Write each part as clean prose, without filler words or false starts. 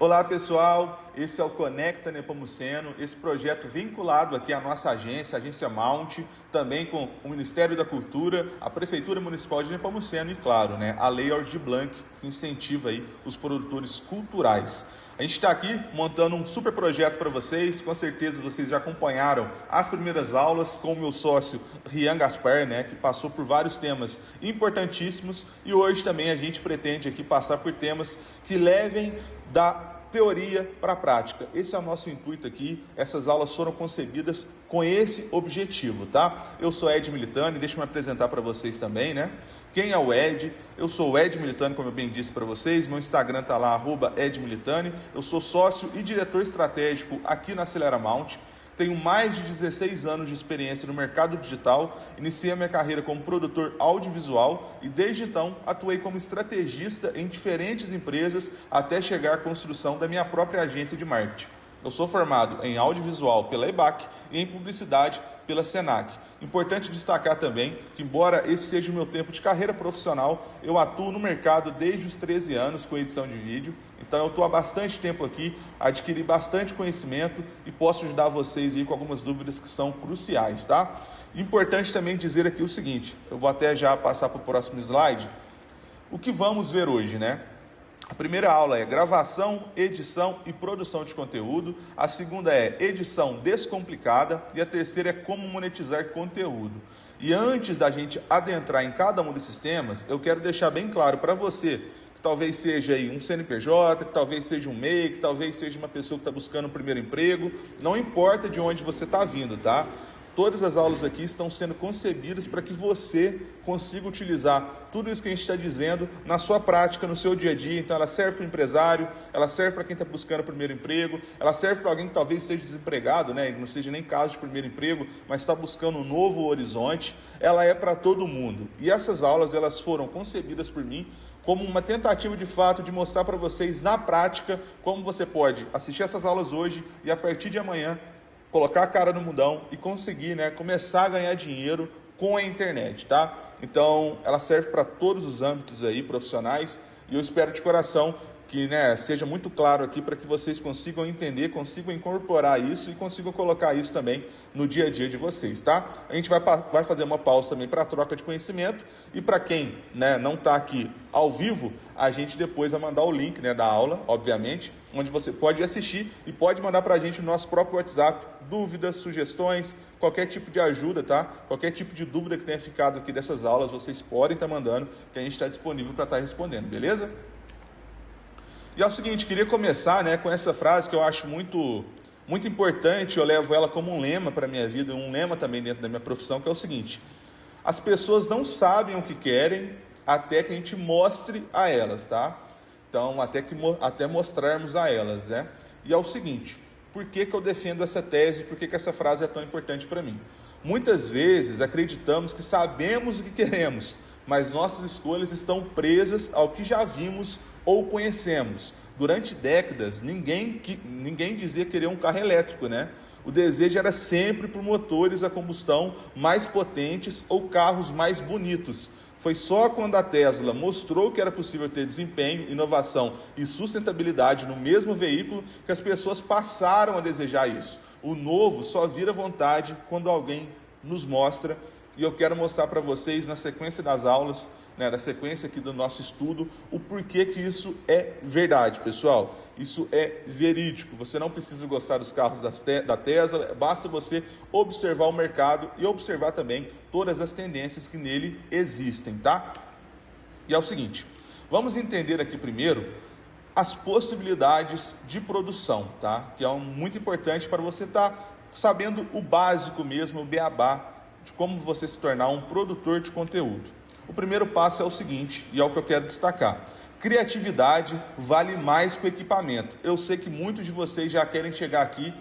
Olá pessoal, esse é o Conecta Nepomuceno, esse projeto vinculado aqui à nossa agência, a Agência Mount, também com o Ministério da Cultura, a Prefeitura Municipal de Nepomuceno e, claro, a Lei Aldir Blanc, que incentiva aí os produtores culturais. A gente está aqui montando um super projeto para vocês, com certeza vocês já acompanharam as primeiras aulas com o meu sócio Rian Gaspar, que passou por vários temas importantíssimos, e hoje também a gente pretende aqui passar por temas que levem da teoria para a prática. Esse é o nosso intuito aqui. Essas aulas foram concebidas com esse objetivo, tá? Eu sou Ed Militani, deixa eu me apresentar para vocês também, Quem é o Ed? Eu sou o Ed Militani, como eu bem disse para vocês. Meu Instagram tá lá, @edmilitani. Eu sou sócio e diretor estratégico aqui na Acelera Mount. Tenho mais de 16 anos de experiência no mercado digital, iniciei a minha carreira como produtor audiovisual e desde então atuei como estrategista em diferentes empresas até chegar à construção da minha própria agência de marketing. Eu sou formado em audiovisual pela EBAC e em publicidade pela Senac. Importante destacar também que, embora esse seja o meu tempo de carreira profissional, eu atuo no mercado desde os 13 anos com edição de vídeo. Então eu estou há bastante tempo aqui, adquiri bastante conhecimento e posso ajudar vocês aí com algumas dúvidas que são cruciais, tá? Importante também dizer aqui o seguinte, eu vou até já passar para o próximo slide. O que vamos ver hoje, A primeira aula é gravação, edição e produção de conteúdo. A segunda é edição descomplicada. E a terceira é como monetizar conteúdo. E antes da gente adentrar em cada um desses temas, eu quero deixar bem claro para você, que talvez seja aí um CNPJ, que talvez seja um MEI, que talvez seja uma pessoa que está buscando um primeiro emprego. Não importa de onde você está vindo, tá? Todas as aulas aqui estão sendo concebidas para que você consiga utilizar tudo isso que a gente está dizendo na sua prática, no seu dia a dia. Então ela serve para o empresário, ela serve para quem está buscando o primeiro emprego, ela serve para alguém que talvez seja desempregado, e não seja nem caso de primeiro emprego, mas está buscando um novo horizonte. Ela é para todo mundo. E essas aulas elas foram concebidas por mim como uma tentativa de fato de mostrar para vocês na prática como você pode assistir essas aulas hoje e a partir de amanhã colocar a cara no mundão e conseguir, começar a ganhar dinheiro com a internet, tá? Então, ela serve para todos os âmbitos aí profissionais e eu espero de coração que, seja muito claro aqui para que vocês consigam entender, consigam incorporar isso e consigam colocar isso também no dia a dia de vocês, tá? A gente vai fazer uma pausa também para troca de conhecimento e para quem, não está aqui ao vivo, a gente depois vai mandar o link, da aula, obviamente, onde você pode assistir e pode mandar para a gente no nosso próprio WhatsApp dúvidas, sugestões, qualquer tipo de ajuda, tá? Qualquer tipo de dúvida que tenha ficado aqui dessas aulas, vocês podem estar mandando, que a gente está disponível para estar respondendo, beleza? E é o seguinte, queria começar com essa frase que eu acho muito importante, eu levo ela como um lema para a minha vida, um lema também dentro da minha profissão, que é o seguinte: as pessoas não sabem o que querem até que a gente mostre a elas, tá? Então, até mostrarmos a elas, E é o seguinte, por que eu defendo essa tese, por que essa frase é tão importante para mim? Muitas vezes acreditamos que sabemos o que queremos, mas nossas escolhas estão presas ao que já vimos ou conhecemos. Durante décadas, ninguém dizia querer um carro elétrico, O desejo era sempre por motores a combustão mais potentes ou carros mais bonitos. Foi só quando a Tesla mostrou que era possível ter desempenho, inovação e sustentabilidade no mesmo veículo que as pessoas passaram a desejar isso. O novo só vira vontade quando alguém nos mostra. E eu quero mostrar para vocês, na sequência das aulas, na sequência aqui do nosso estudo, o porquê que isso é verdade, pessoal. Isso é verídico. Você não precisa gostar dos carros da Tesla, basta você observar o mercado e observar também todas as tendências que nele existem, tá? E é o seguinte, vamos entender aqui primeiro as possibilidades de produção, tá? Que é muito importante para você estar sabendo o básico mesmo, o beabá, de como você se tornar um produtor de conteúdo. O primeiro passo é o seguinte, e é o que eu quero destacar: criatividade vale mais que o equipamento. Eu sei que muitos de vocês já querem chegar aqui,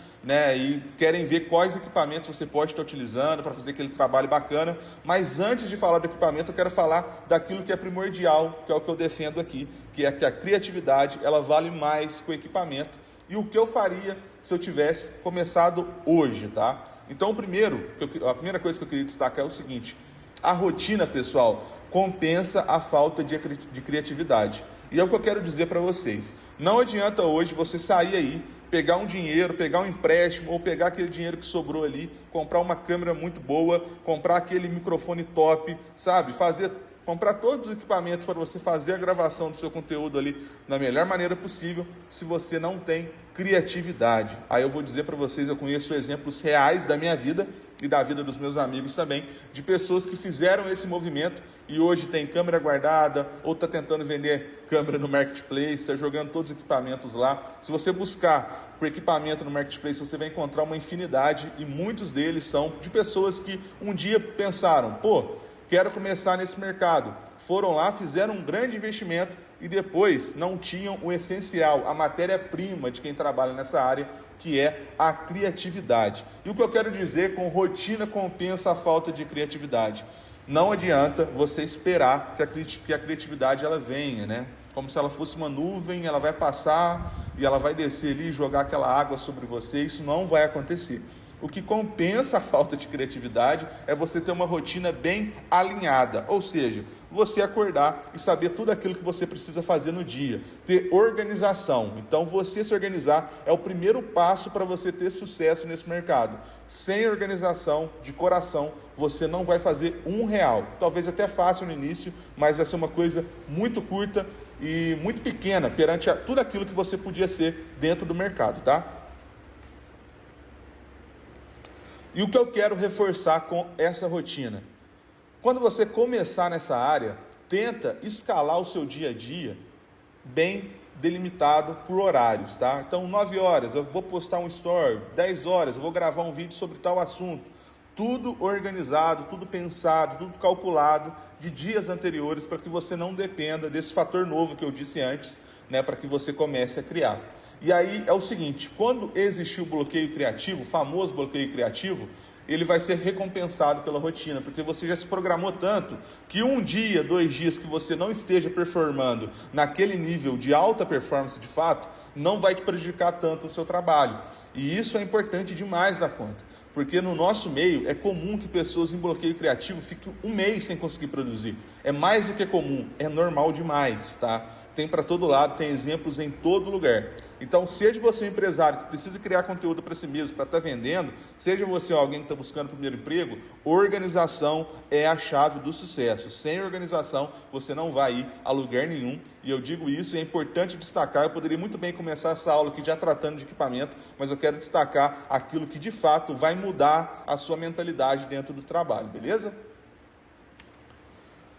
e querem ver quais equipamentos você pode estar utilizando para fazer aquele trabalho bacana, mas antes de falar do equipamento, eu quero falar daquilo que é primordial, que é o que eu defendo aqui, que é que a criatividade, ela vale mais que o equipamento. E o que eu faria se eu tivesse começado hoje, tá? Então, a primeira coisa que eu queria destacar é o seguinte: a rotina, pessoal, compensa a falta de criatividade. E é o que eu quero dizer para vocês. Não adianta hoje você sair aí, pegar um dinheiro, pegar um empréstimo ou pegar aquele dinheiro que sobrou ali, comprar uma câmera muito boa, comprar aquele microfone top, sabe? Comprar todos os equipamentos para você fazer a gravação do seu conteúdo ali da melhor maneira possível, se você não tem criatividade. Aí eu vou dizer para vocês, eu conheço exemplos reais da minha vida e da vida dos meus amigos também, de pessoas que fizeram esse movimento e hoje tem câmera guardada, ou está tentando vender câmera no Marketplace, está jogando todos os equipamentos lá. Se você buscar por equipamento no Marketplace, você vai encontrar uma infinidade e muitos deles são de pessoas que um dia pensaram, quero começar nesse mercado. Foram lá, fizeram um grande investimento e depois não tinham o essencial, a matéria-prima de quem trabalha nessa área, que é a criatividade. E o que eu quero dizer com rotina compensa a falta de criatividade? Não adianta você esperar que a criatividade ela venha, né? Como se ela fosse uma nuvem, ela vai passar e ela vai descer ali e jogar aquela água sobre você. Isso não vai acontecer. O que compensa a falta de criatividade é você ter uma rotina bem alinhada, ou seja, você acordar e saber tudo aquilo que você precisa fazer no dia, ter organização. Então, você se organizar é o primeiro passo para você ter sucesso nesse mercado. Sem organização, de coração, você não vai fazer R$1. Talvez até fácil no início, mas vai ser uma coisa muito curta e muito pequena perante tudo aquilo que você podia ser dentro do mercado, tá? E o que eu quero reforçar com essa rotina? Quando você começar nessa área, tenta escalar o seu dia a dia bem delimitado por horários, tá? Então, 9 horas eu vou postar um story, 10 horas eu vou gravar um vídeo sobre tal assunto. Tudo organizado, tudo pensado, tudo calculado de dias anteriores para que você não dependa desse fator novo que eu disse antes, né, para que você comece a criar. E aí é o seguinte, quando existir o bloqueio criativo, o famoso bloqueio criativo, ele vai ser recompensado pela rotina, porque você já se programou tanto que um dia, 2 dias que você não esteja performando naquele nível de alta performance de fato, não vai te prejudicar tanto o seu trabalho. E isso é importante demais da conta, porque no nosso meio é comum que pessoas em bloqueio criativo fiquem 1 mês sem conseguir produzir. É mais do que comum, é normal demais, tá? Tem para todo lado, tem exemplos em todo lugar. Então, seja você um empresário que precisa criar conteúdo para si mesmo, para estar vendendo, seja você alguém que está buscando o primeiro emprego, organização é a chave do sucesso. Sem organização, você não vai ir a lugar nenhum. E eu digo isso, e é importante destacar, eu poderia muito bem começar essa aula aqui já tratando de equipamento, mas eu quero destacar aquilo que de fato vai mudar a sua mentalidade dentro do trabalho, beleza?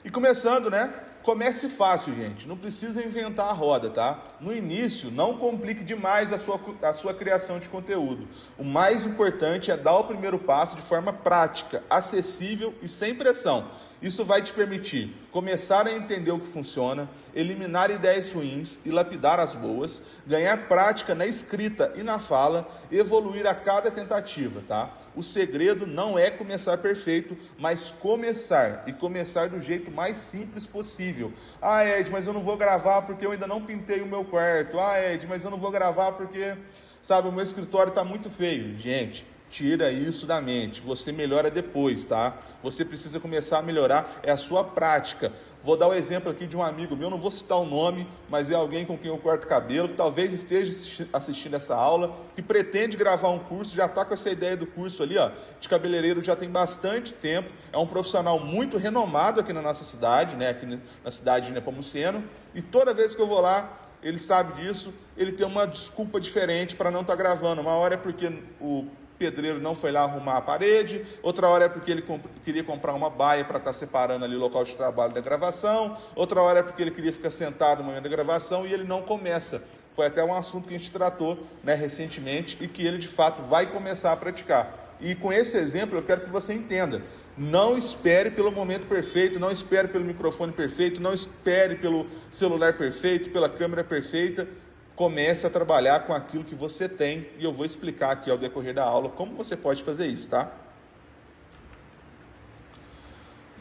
E começando, né? Comece fácil, gente. Não precisa inventar a roda, tá? No início, não complique demais a sua criação de conteúdo. O mais importante é dar o primeiro passo de forma prática, acessível e sem pressão. Isso vai te permitir começar a entender o que funciona, eliminar ideias ruins e lapidar as boas, ganhar prática na escrita e na fala, evoluir a cada tentativa, tá? O segredo não é começar perfeito, mas começar, e começar do jeito mais simples possível. Ah, Ed, mas eu não vou gravar porque eu ainda não pintei o meu quarto. Ah, Ed, mas eu não vou gravar porque, sabe, o meu escritório está muito feio. Gente, tira isso da mente, você melhora depois, tá? Você precisa começar a melhorar, é a sua prática. Vou dar o exemplo aqui de um amigo meu, não vou citar o nome, mas é alguém com quem eu corto cabelo, que talvez esteja assistindo essa aula, que pretende gravar um curso, já está com essa ideia do curso ali, ó, de cabeleireiro já tem bastante tempo, é um profissional muito renomado aqui na nossa cidade, né, aqui na cidade de Nepomuceno, e toda vez que eu vou lá, ele sabe disso, ele tem uma desculpa diferente para não estar gravando. Uma hora é porque o pedreiro não foi lá arrumar a parede, outra hora é porque ele queria comprar uma baia para estar separando ali o local de trabalho da gravação, outra hora é porque ele queria ficar sentado no momento da gravação e ele não começa. Foi até um assunto que a gente tratou, né, recentemente e que ele de fato vai começar a praticar. E com esse exemplo eu quero que você entenda, não espere pelo momento perfeito, não espere pelo microfone perfeito, não espere pelo celular perfeito, pela câmera perfeita. Comece a trabalhar com aquilo que você tem e eu vou explicar aqui ao decorrer da aula como você pode fazer isso, tá?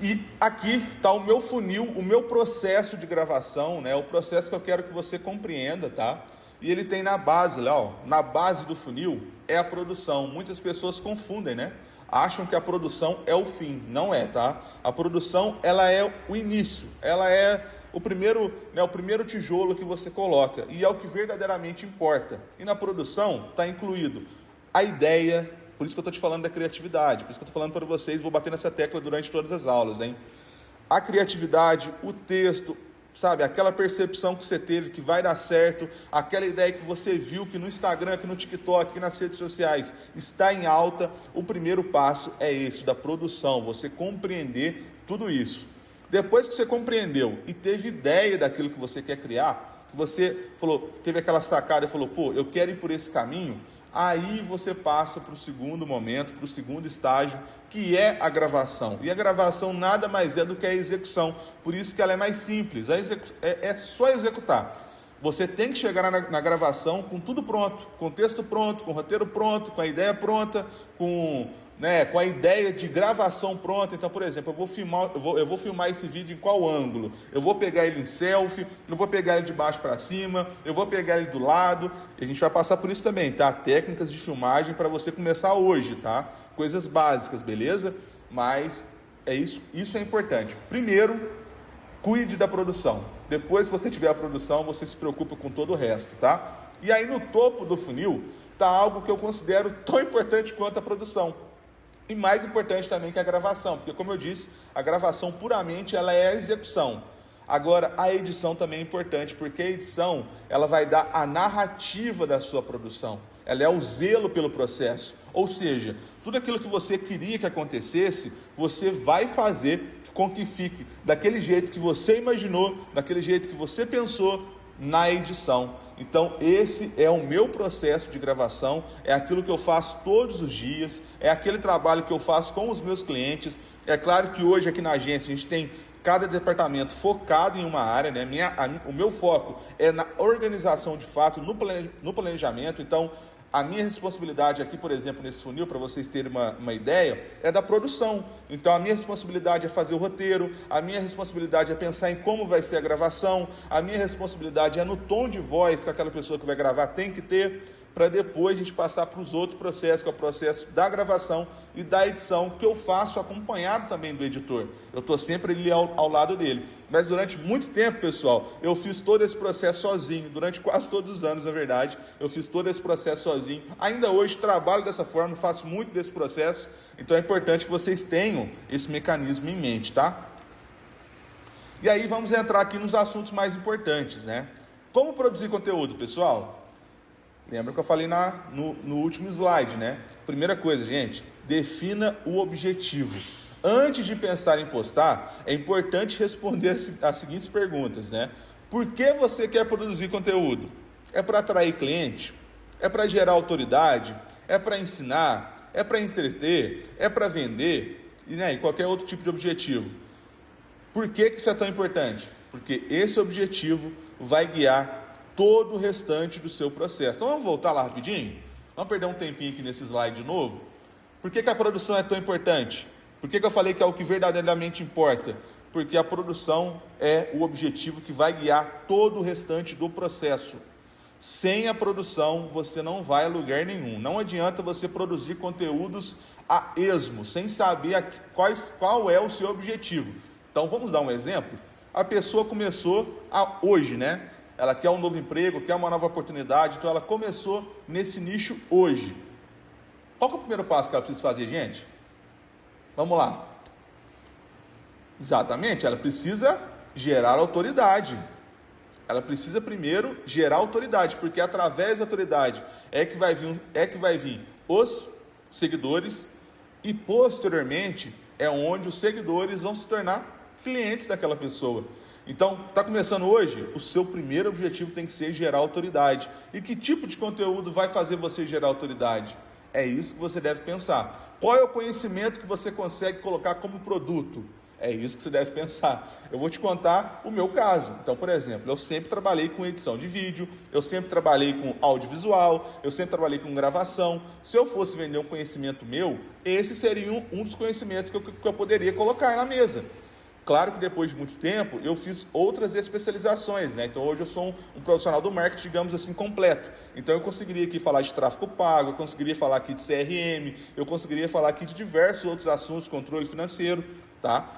E aqui está o meu funil, o meu processo de gravação, né? O processo que eu quero que você compreenda, tá? E ele tem na base, lá, ó, na base do funil é a produção. Muitas pessoas confundem, né? Acham que a produção é o fim, não é, tá? A produção, ela é o início, ela é o primeiro tijolo que você coloca, e é o que verdadeiramente importa. E na produção está incluído a ideia, por isso que eu estou te falando da criatividade, por isso que eu estou falando para vocês, vou bater nessa tecla durante todas as aulas, hein? A criatividade, o texto, sabe, aquela percepção que você teve que vai dar certo, aquela ideia que você viu que no Instagram, que no TikTok, que nas redes sociais está em alta, o primeiro passo é esse, da produção, você compreender tudo isso. Depois que você compreendeu e teve ideia daquilo que você quer criar, que você falou, teve aquela sacada e falou, pô, eu quero ir por esse caminho, aí você passa para o segundo momento, para o segundo estágio, que é a gravação. E a gravação nada mais é do que a execução, por isso que ela é mais simples, é só executar. Você tem que chegar na gravação com tudo pronto, com o texto pronto, com o roteiro pronto, com a ideia pronta, com a ideia de gravação pronta. Então, por exemplo, eu vou filmar esse vídeo em qual ângulo? Eu vou pegar ele em selfie, eu vou pegar ele de baixo para cima, eu vou pegar ele do lado. A gente vai passar por isso também, tá? Técnicas de filmagem para você começar hoje, tá? Coisas básicas, beleza? Mas é isso é importante. Primeiro, cuide da produção. Depois que você tiver a produção, você se preocupa com todo o resto, tá? E aí no topo do funil tá algo que eu considero tão importante quanto a produção. E mais importante também que a gravação, porque como eu disse, a gravação puramente ela é a execução. Agora, a edição também é importante, porque a edição ela vai dar a narrativa da sua produção. Ela é o zelo pelo processo. Ou seja, tudo aquilo que você queria que acontecesse, você vai fazer com que fique daquele jeito que você imaginou, daquele jeito que você pensou na edição. Então esse é o meu processo de gravação, é aquilo que eu faço todos os dias, é aquele trabalho que eu faço com os meus clientes. É claro que hoje aqui na agência a gente tem cada departamento focado em uma área, né? O meu foco é na organização de fato, no planejamento. Então a minha responsabilidade aqui, por exemplo, nesse funil, para vocês terem uma ideia, é da produção. Então, a minha responsabilidade é fazer o roteiro, a minha responsabilidade é pensar em como vai ser a gravação, a minha responsabilidade é no tom de voz que aquela pessoa que vai gravar tem que ter, para depois a gente passar para os outros processos, que é o processo da gravação e da edição, que eu faço acompanhado também do editor. Eu estou sempre ali ao lado dele. Mas durante muito tempo, pessoal, eu fiz todo esse processo sozinho. Durante quase todos os anos, na verdade, eu fiz todo esse processo sozinho. Ainda hoje trabalho dessa forma, faço muito desse processo. Então é importante que vocês tenham esse mecanismo em mente, tá? E aí vamos entrar aqui nos assuntos mais importantes, né? Como produzir conteúdo, pessoal? Lembra que eu falei no último slide, né? Primeira coisa, gente, defina o objetivo. Antes de pensar em postar, é importante responder as seguintes perguntas, né? Por que você quer produzir conteúdo? É para atrair cliente? É para gerar autoridade? É para ensinar? É para entreter? É para vender? E qualquer outro tipo de objetivo. Por que isso é tão importante? Porque esse objetivo vai guiar todo o restante do seu processo. Então vamos voltar lá rapidinho? Vamos perder um tempinho aqui nesse slide de novo? Por que a produção é tão importante? Por que eu falei que é o que verdadeiramente importa? Porque a produção é o objetivo que vai guiar todo o restante do processo. Sem a produção, você não vai a lugar nenhum. Não adianta você produzir conteúdos a esmo, sem saber qual é o seu objetivo. Então vamos dar um exemplo? A pessoa começou hoje, né? Ela quer um novo emprego, quer uma nova oportunidade, então ela começou nesse nicho hoje. Qual que é o primeiro passo que ela precisa fazer, gente? Vamos lá. Exatamente, ela precisa gerar autoridade. Ela precisa primeiro gerar autoridade, porque através da autoridade é que vai vir os seguidores e posteriormente é onde os seguidores vão se tornar clientes daquela pessoa. Então, está começando hoje? O seu primeiro objetivo tem que ser gerar autoridade. E que tipo de conteúdo vai fazer você gerar autoridade? É isso que você deve pensar. Qual é o conhecimento que você consegue colocar como produto? É isso que você deve pensar. Eu vou te contar o meu caso. Então, por exemplo, eu sempre trabalhei com edição de vídeo, eu sempre trabalhei com audiovisual, eu sempre trabalhei com gravação. Se eu fosse vender um conhecimento meu, esse seria um dos conhecimentos que eu poderia colocar na mesa. Claro que depois de muito tempo eu fiz outras especializações, né? Então hoje eu sou um profissional do marketing, digamos assim, completo. Então eu conseguiria aqui falar de tráfego pago, eu conseguiria falar aqui de CRM, eu conseguiria falar aqui de diversos outros assuntos, controle financeiro, tá?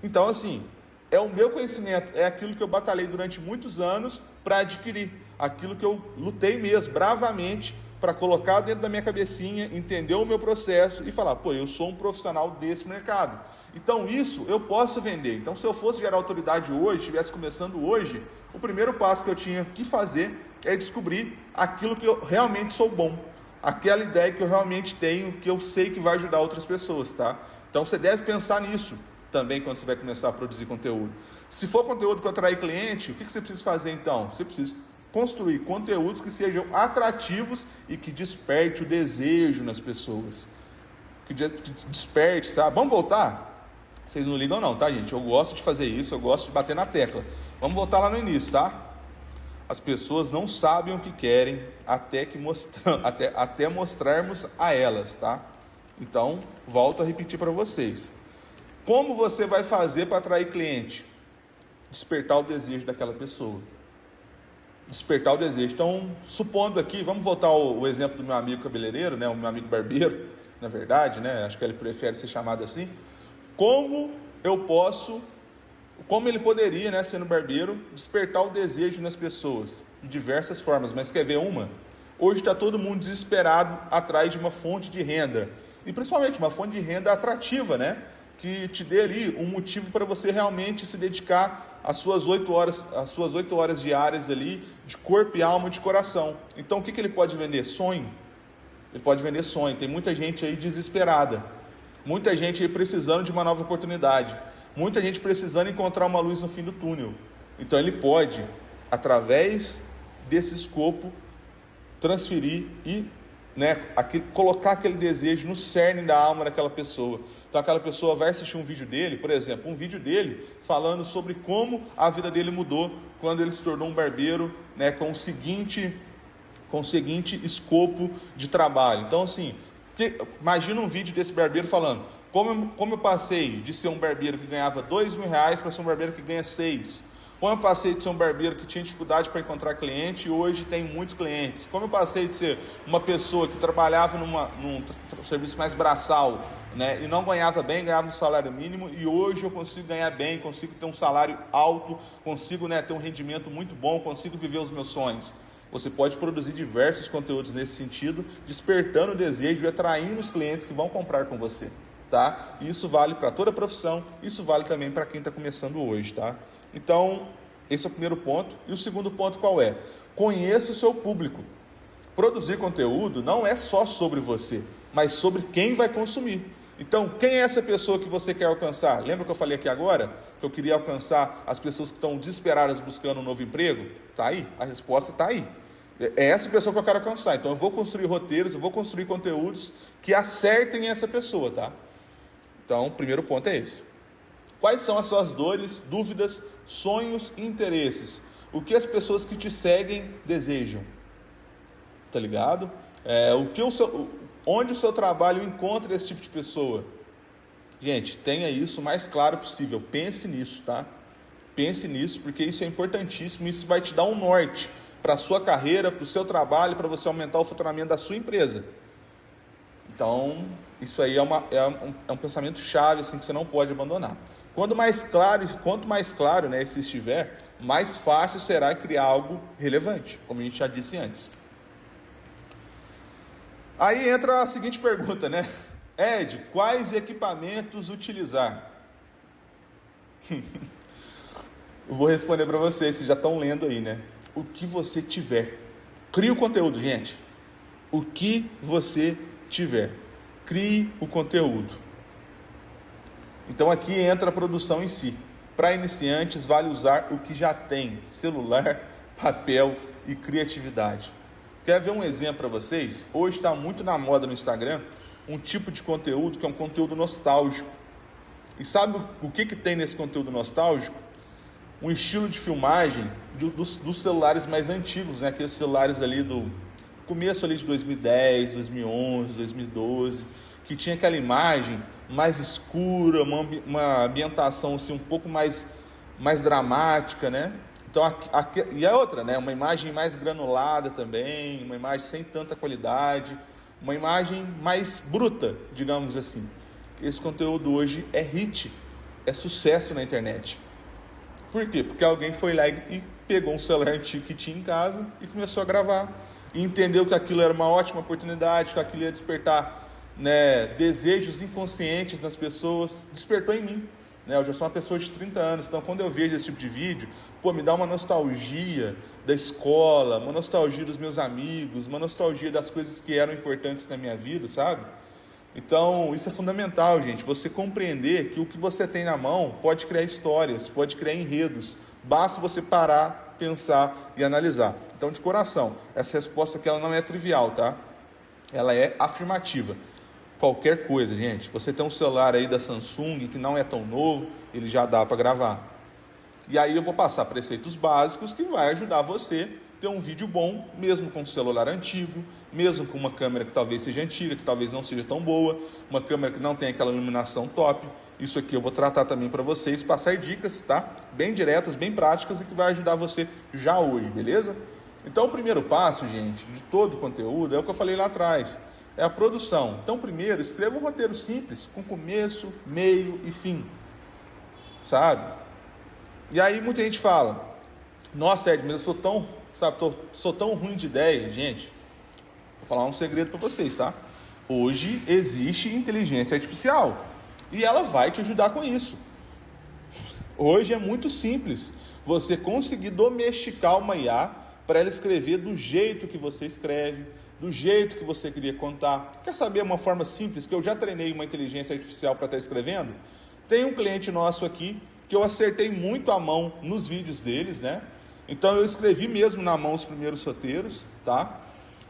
Então assim, é o meu conhecimento, é aquilo que eu batalhei durante muitos anos para adquirir, aquilo que eu lutei mesmo, bravamente, para colocar dentro da minha cabecinha, entender o meu processo e falar, pô, eu sou um profissional desse mercado. Então isso eu posso vender. Então se eu fosse gerar autoridade hoje, estivesse começando hoje, o primeiro passo que eu tinha que fazer é descobrir aquilo que eu realmente sou bom, aquela ideia que eu realmente tenho, que eu sei que vai ajudar outras pessoas, tá? Então você deve pensar nisso também quando você vai começar a produzir conteúdo. Se for conteúdo para atrair cliente, o que você precisa fazer então? Você precisa construir conteúdos que sejam atrativos e que desperte o desejo nas pessoas. Que desperte, sabe? Vamos voltar? Vocês não ligam não, tá, gente? Eu gosto de fazer isso, eu gosto de bater na tecla. Vamos voltar lá no início, tá? As pessoas não sabem o que querem até mostrarmos a elas, tá? Então, volto a repetir para vocês. Como você vai fazer para atrair cliente? Despertar o desejo daquela pessoa. Despertar o desejo. Então, supondo aqui, vamos voltar ao exemplo do meu amigo cabeleireiro, né? O meu amigo barbeiro, na verdade, né? Acho que ele prefere ser chamado assim. Como ele poderia, né, sendo barbeiro, despertar o desejo nas pessoas? De diversas formas, mas quer ver uma? Hoje está todo mundo desesperado atrás de uma fonte de renda. E principalmente uma fonte de renda atrativa, né? Que te dê ali um motivo para você realmente se dedicar às suas 8 horas diárias ali, de corpo e alma, de coração. Então o que ele pode vender? Sonho. Ele pode vender sonho. Tem muita gente aí desesperada. Muita gente aí precisando de uma nova oportunidade. Muita gente precisando encontrar uma luz no fim do túnel. Então ele pode, através desse escopo, transferir e colocar aquele desejo no cerne da alma daquela pessoa. Então aquela pessoa vai assistir um vídeo dele, por exemplo, um vídeo dele falando sobre como a vida dele mudou quando ele se tornou um barbeiro, né, com o seguinte escopo de trabalho. Então assim, imagina um vídeo desse barbeiro falando como eu passei de ser um barbeiro que ganhava R$2.000 para ser um barbeiro que ganha 6. Como eu passei de ser um barbeiro que tinha dificuldade para encontrar cliente e hoje tem muitos clientes. Como eu passei de ser uma pessoa que trabalhava num serviço mais braçal, né, e não ganhava bem, ganhava um salário mínimo, e hoje eu consigo ganhar bem, consigo ter um salário alto, consigo, né, ter um rendimento muito bom, consigo viver os meus sonhos. Você pode produzir diversos conteúdos nesse sentido, despertando o desejo e atraindo os clientes que vão comprar com você, tá? E isso vale para toda a profissão, isso vale também para quem está começando hoje, tá? Então, esse é o primeiro ponto. E o segundo ponto qual é? Conheça o seu público. Produzir conteúdo não é só sobre você, mas sobre quem vai consumir. Então, quem é essa pessoa que você quer alcançar? Lembra que eu falei aqui agora? Que eu queria alcançar as pessoas que estão desesperadas buscando um novo emprego? Tá aí, a resposta está aí. É essa pessoa que eu quero alcançar. Então, eu vou construir roteiros, eu vou construir conteúdos que acertem essa pessoa, tá? Então, o primeiro ponto é esse. Quais são as suas dores, dúvidas, sonhos e interesses? O que as pessoas que te seguem desejam? Tá ligado? Onde o seu trabalho encontra esse tipo de pessoa? Gente, tenha isso o mais claro possível. Pense nisso, tá? Pense nisso, porque isso é importantíssimo. Isso vai te dar um norte para a sua carreira, para o seu trabalho, para você aumentar o faturamento da sua empresa. Então, isso aí é um pensamento chave assim, que você não pode abandonar. Quanto mais claro, né, se estiver, mais fácil será criar algo relevante, como a gente já disse antes. Aí entra a seguinte pergunta, né? Ed, quais equipamentos utilizar? Eu vou responder para vocês, vocês já estão lendo aí, né? O que você tiver. Crie o conteúdo, gente. O que você tiver. Crie o conteúdo. Então aqui entra a produção em si. Para iniciantes, vale usar o que já tem: celular, papel e criatividade. Quer ver um exemplo para vocês? Hoje está muito na moda no Instagram um tipo de conteúdo que é um conteúdo nostálgico. E sabe o que tem nesse conteúdo nostálgico? Um estilo de filmagem dos celulares mais antigos, né? Aqueles celulares ali do começo ali de 2010, 2011, 2012, que tinha aquela imagem mais escura, uma ambientação assim, um pouco mais dramática, né? Então, e a outra, né? Uma imagem mais granulada também, uma imagem sem tanta qualidade, uma imagem mais bruta, digamos assim. Esse conteúdo hoje é hit, é sucesso na internet. Por quê? Porque alguém foi lá e pegou um celular antigo que tinha em casa e começou a gravar. E entendeu que aquilo era uma ótima oportunidade, que aquilo ia despertar, né, desejos inconscientes nas pessoas. Despertou em mim. Né? Eu já sou uma pessoa de 30 anos, então quando eu vejo esse tipo de vídeo, me dá uma nostalgia da escola, uma nostalgia dos meus amigos, uma nostalgia das coisas que eram importantes na minha vida, sabe? Então, isso é fundamental, gente. Você compreender que o que você tem na mão pode criar histórias, pode criar enredos. Basta você parar, pensar e analisar. Então, de coração, essa resposta aqui ela não é trivial, tá? Ela é afirmativa. Qualquer coisa, gente. Você tem um celular aí da Samsung que não é tão novo, ele já dá para gravar. E aí eu vou passar preceitos básicos que vai ajudar você a ter um vídeo bom, mesmo com um celular antigo, mesmo com uma câmera que talvez seja antiga, que talvez não seja tão boa, uma câmera que não tem aquela iluminação top. Isso aqui eu vou tratar também para vocês, passar dicas, tá? Bem diretas, bem práticas e que vai ajudar você já hoje, beleza? Então o primeiro passo, gente, de todo o conteúdo é o que eu falei lá atrás, é a produção. Então primeiro, escreva um roteiro simples, com começo, meio e fim, sabe? E aí muita gente fala, nossa Ed, mas eu sou tão, sou tão ruim de ideia. Gente, vou falar um segredo para vocês, tá? Hoje existe inteligência artificial e ela vai te ajudar com isso. Hoje é muito simples você conseguir domesticar uma IA para ela escrever do jeito que você escreve, do jeito que você queria contar. Quer saber uma forma simples que eu já treinei uma inteligência artificial para estar escrevendo? Tem um cliente nosso aqui que eu acertei muito a mão nos vídeos deles, né? Então eu escrevi mesmo na mão os primeiros roteiros, tá?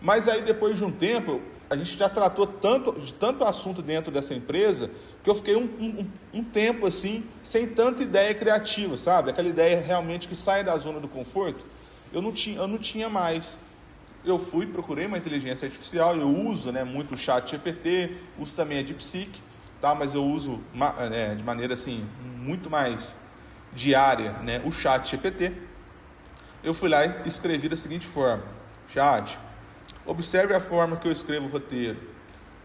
Mas aí depois de um tempo, a gente já tratou de tanto assunto dentro dessa empresa, que eu fiquei um tempo assim, sem tanta ideia criativa, sabe? Aquela ideia realmente que sai da zona do conforto, eu não tinha mais. Eu procurei uma inteligência artificial, eu uso, né, muito o ChatGPT, uso também a DeepSeek, tá? Mas eu uso de maneira assim, muito mais diária, né, o ChatGPT. Eu fui lá e escrevi da seguinte forma: Chat, observe a forma que eu escrevo o roteiro.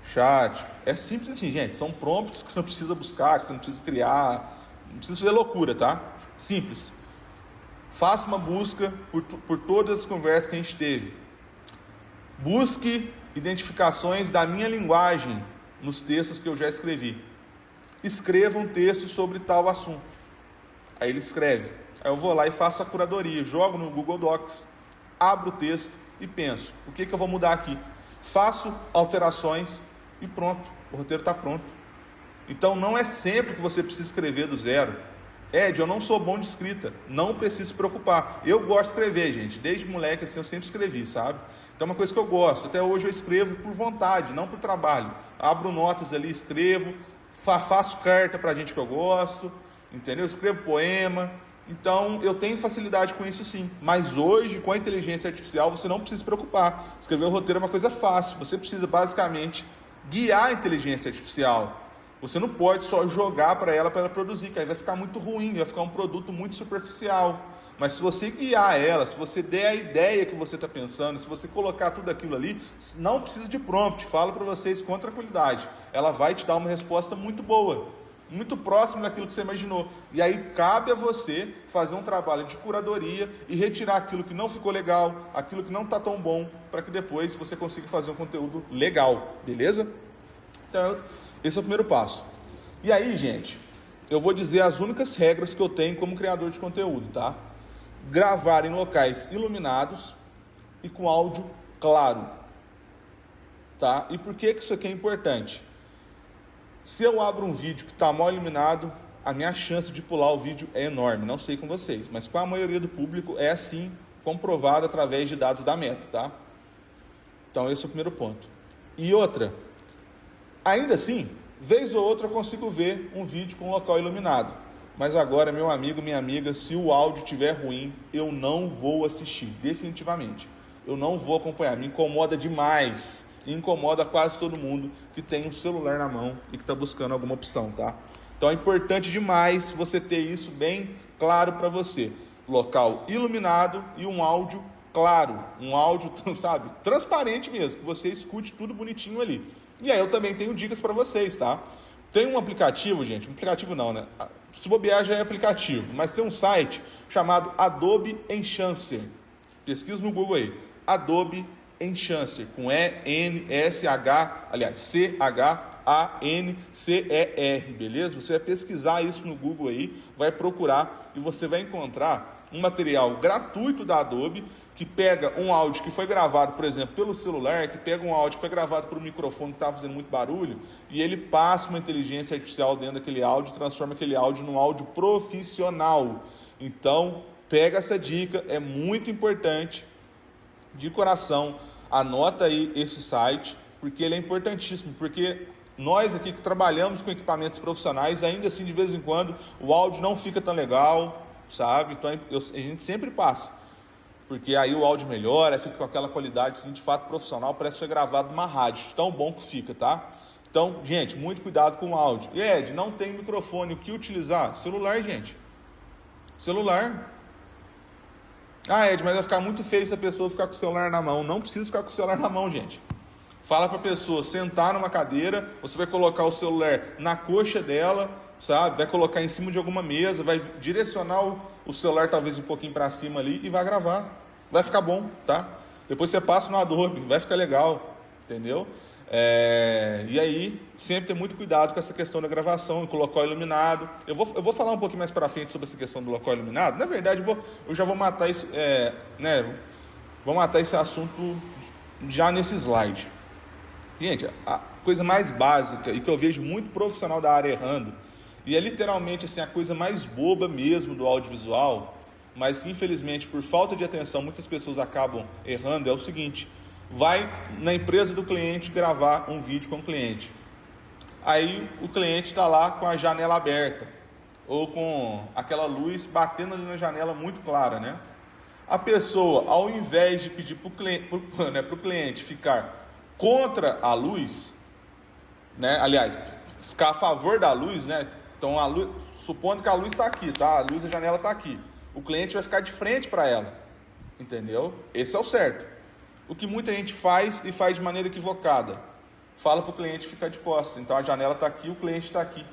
Chat, é simples assim, gente, são prompts que você não precisa buscar, que você não precisa criar, não precisa fazer loucura, tá? Simples. Faça uma busca por todas as conversas que a gente teve. Busque identificações da minha linguagem nos textos que eu já escrevi. Escreva um texto sobre tal assunto. Aí ele escreve. Aí eu vou lá e faço a curadoria, jogo no Google Docs, abro o texto e penso, o que eu vou mudar aqui? Faço alterações e pronto, o roteiro está pronto. Então não é sempre que você precisa escrever do zero. Ed, eu não sou bom de escrita, não preciso se preocupar. Eu gosto de escrever, gente, desde moleque assim eu sempre escrevi, sabe? Então é uma coisa que eu gosto, até hoje eu escrevo por vontade, não por trabalho. Abro notas ali, escrevo, faço carta para gente que eu gosto, entendeu? Escrevo poema, então eu tenho facilidade com isso sim. Mas hoje, com a inteligência artificial, você não precisa se preocupar. Escrever um roteiro é uma coisa fácil, você precisa basicamente guiar a inteligência artificial. Você não pode só jogar para ela produzir, que aí vai ficar muito ruim, vai ficar um produto muito superficial. Mas se você guiar ela, se você der a ideia que você está pensando, se você colocar tudo aquilo ali, não precisa de prompt, falo para vocês com tranquilidade. Ela vai te dar uma resposta muito boa, muito próxima daquilo que você imaginou. E aí cabe a você fazer um trabalho de curadoria e retirar aquilo que não ficou legal, aquilo que não está tão bom, para que depois você consiga fazer um conteúdo legal, beleza? Então, esse é o primeiro passo. E aí, gente, eu vou dizer as únicas regras que eu tenho como criador de conteúdo, tá? Gravar em locais iluminados e com áudio claro, tá? E por que isso aqui é importante? Se eu abro um vídeo que está mal iluminado, a minha chance de pular o vídeo é enorme. Não sei com vocês, mas com a maioria do público é assim, comprovado através de dados da Meta, tá? Então esse é o primeiro ponto. E outra, ainda assim, vez ou outra eu consigo ver um vídeo com um local iluminado. Mas agora, meu amigo, minha amiga, se o áudio estiver ruim, eu não vou assistir, definitivamente. Eu não vou acompanhar, me incomoda demais. E incomoda quase todo mundo que tem um celular na mão e que está buscando alguma opção, tá? Então é importante demais você ter isso bem claro para você. Local iluminado e um áudio claro. Um áudio, sabe, transparente mesmo, que você escute tudo bonitinho ali. E aí eu também tenho dicas para vocês, tá? Tem um aplicativo, gente, um aplicativo não, né? Se bobear já é aplicativo, mas tem um site chamado Adobe Enhancer. Pesquisa no Google aí, Adobe Enhancer, com E-N-S-H, aliás, C-H-A-N-C-E-R, beleza? Você vai pesquisar isso no Google aí, vai procurar e você vai encontrar um material gratuito da Adobe que pega um áudio que foi gravado, por exemplo, pelo celular, que pega um áudio que foi gravado por um microfone que estava fazendo muito barulho e ele passa uma inteligência artificial dentro daquele áudio e transforma aquele áudio num áudio profissional. Então, pega essa dica, é muito importante, de coração, anota aí esse site, porque ele é importantíssimo, porque nós aqui que trabalhamos com equipamentos profissionais, ainda assim, de vez em quando, o áudio não fica tão legal, sabe? Então, a gente sempre passa. Porque aí o áudio melhora, fica com aquela qualidade assim, de fato profissional, parece que foi gravado numa rádio, tão bom que fica, tá? Então, gente, muito cuidado com o áudio. E Ed, não tem microfone, o que utilizar? Celular, gente. Celular. Ah, Ed, mas vai ficar muito feio se a pessoa ficar com o celular na mão. Não precisa ficar com o celular na mão, gente. Fala para a pessoa sentar numa cadeira, você vai colocar o celular na coxa dela, sabe? Vai colocar em cima de alguma mesa, vai direcionar o celular talvez um pouquinho para cima ali e vai gravar. Vai ficar bom, tá? Depois você passa no Adobe, vai ficar legal, entendeu? E aí, sempre ter muito cuidado com essa questão da gravação, em local iluminado. Eu vou falar um pouquinho mais para frente sobre essa questão do local iluminado. Na verdade, eu já vou matar isso, vou matar esse assunto já nesse slide. Gente, a coisa mais básica e que eu vejo muito profissional da área errando, e é literalmente assim, a coisa mais boba mesmo do audiovisual, mas que infelizmente por falta de atenção muitas pessoas acabam errando, é o seguinte: vai na empresa do cliente gravar um vídeo com o cliente. Aí o cliente está lá com a janela aberta, ou com aquela luz batendo ali na janela muito clara, né? A pessoa, ao invés de pedir para o cliente ficar contra a luz, né? Aliás, ficar a favor da luz, né? Então, a luz, supondo que a luz está aqui, tá? A luz da janela está aqui. O cliente vai ficar de frente para ela, entendeu? Esse é o certo. O que muita gente faz e faz de maneira equivocada. Fala para o cliente ficar de costas. Então, a janela está aqui, o cliente está aqui.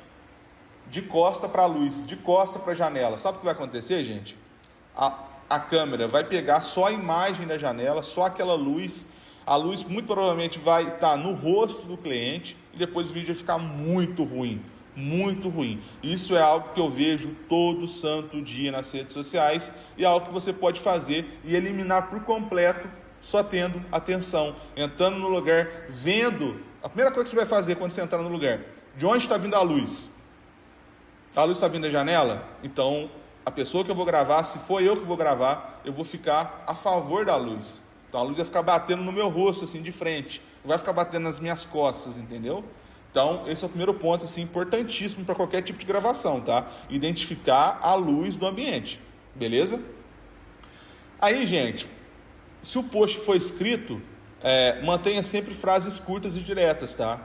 De costa para a luz, de costa para a janela. Sabe o que vai acontecer, gente? A câmera vai pegar só a imagem da janela, só aquela luz. A luz muito provavelmente vai estar no rosto do cliente e depois o vídeo vai ficar muito ruim. Muito ruim. Isso é algo que eu vejo todo santo dia nas redes sociais e é algo que você pode fazer e eliminar por completo só tendo atenção, entrando no lugar, vendo. A primeira coisa que você vai fazer quando você entrar no lugar, de onde está vindo a luz? A luz está vindo da janela? Então, a pessoa que eu vou gravar, se for eu que vou gravar, eu vou ficar a favor da luz. Então, a luz vai ficar batendo no meu rosto, assim, de frente. Não vai ficar batendo nas minhas costas, entendeu? Então, esse é o primeiro ponto, assim, importantíssimo para qualquer tipo de gravação, tá? Identificar a luz do ambiente, beleza? Aí, gente, se o post for escrito, mantenha sempre frases curtas e diretas, tá?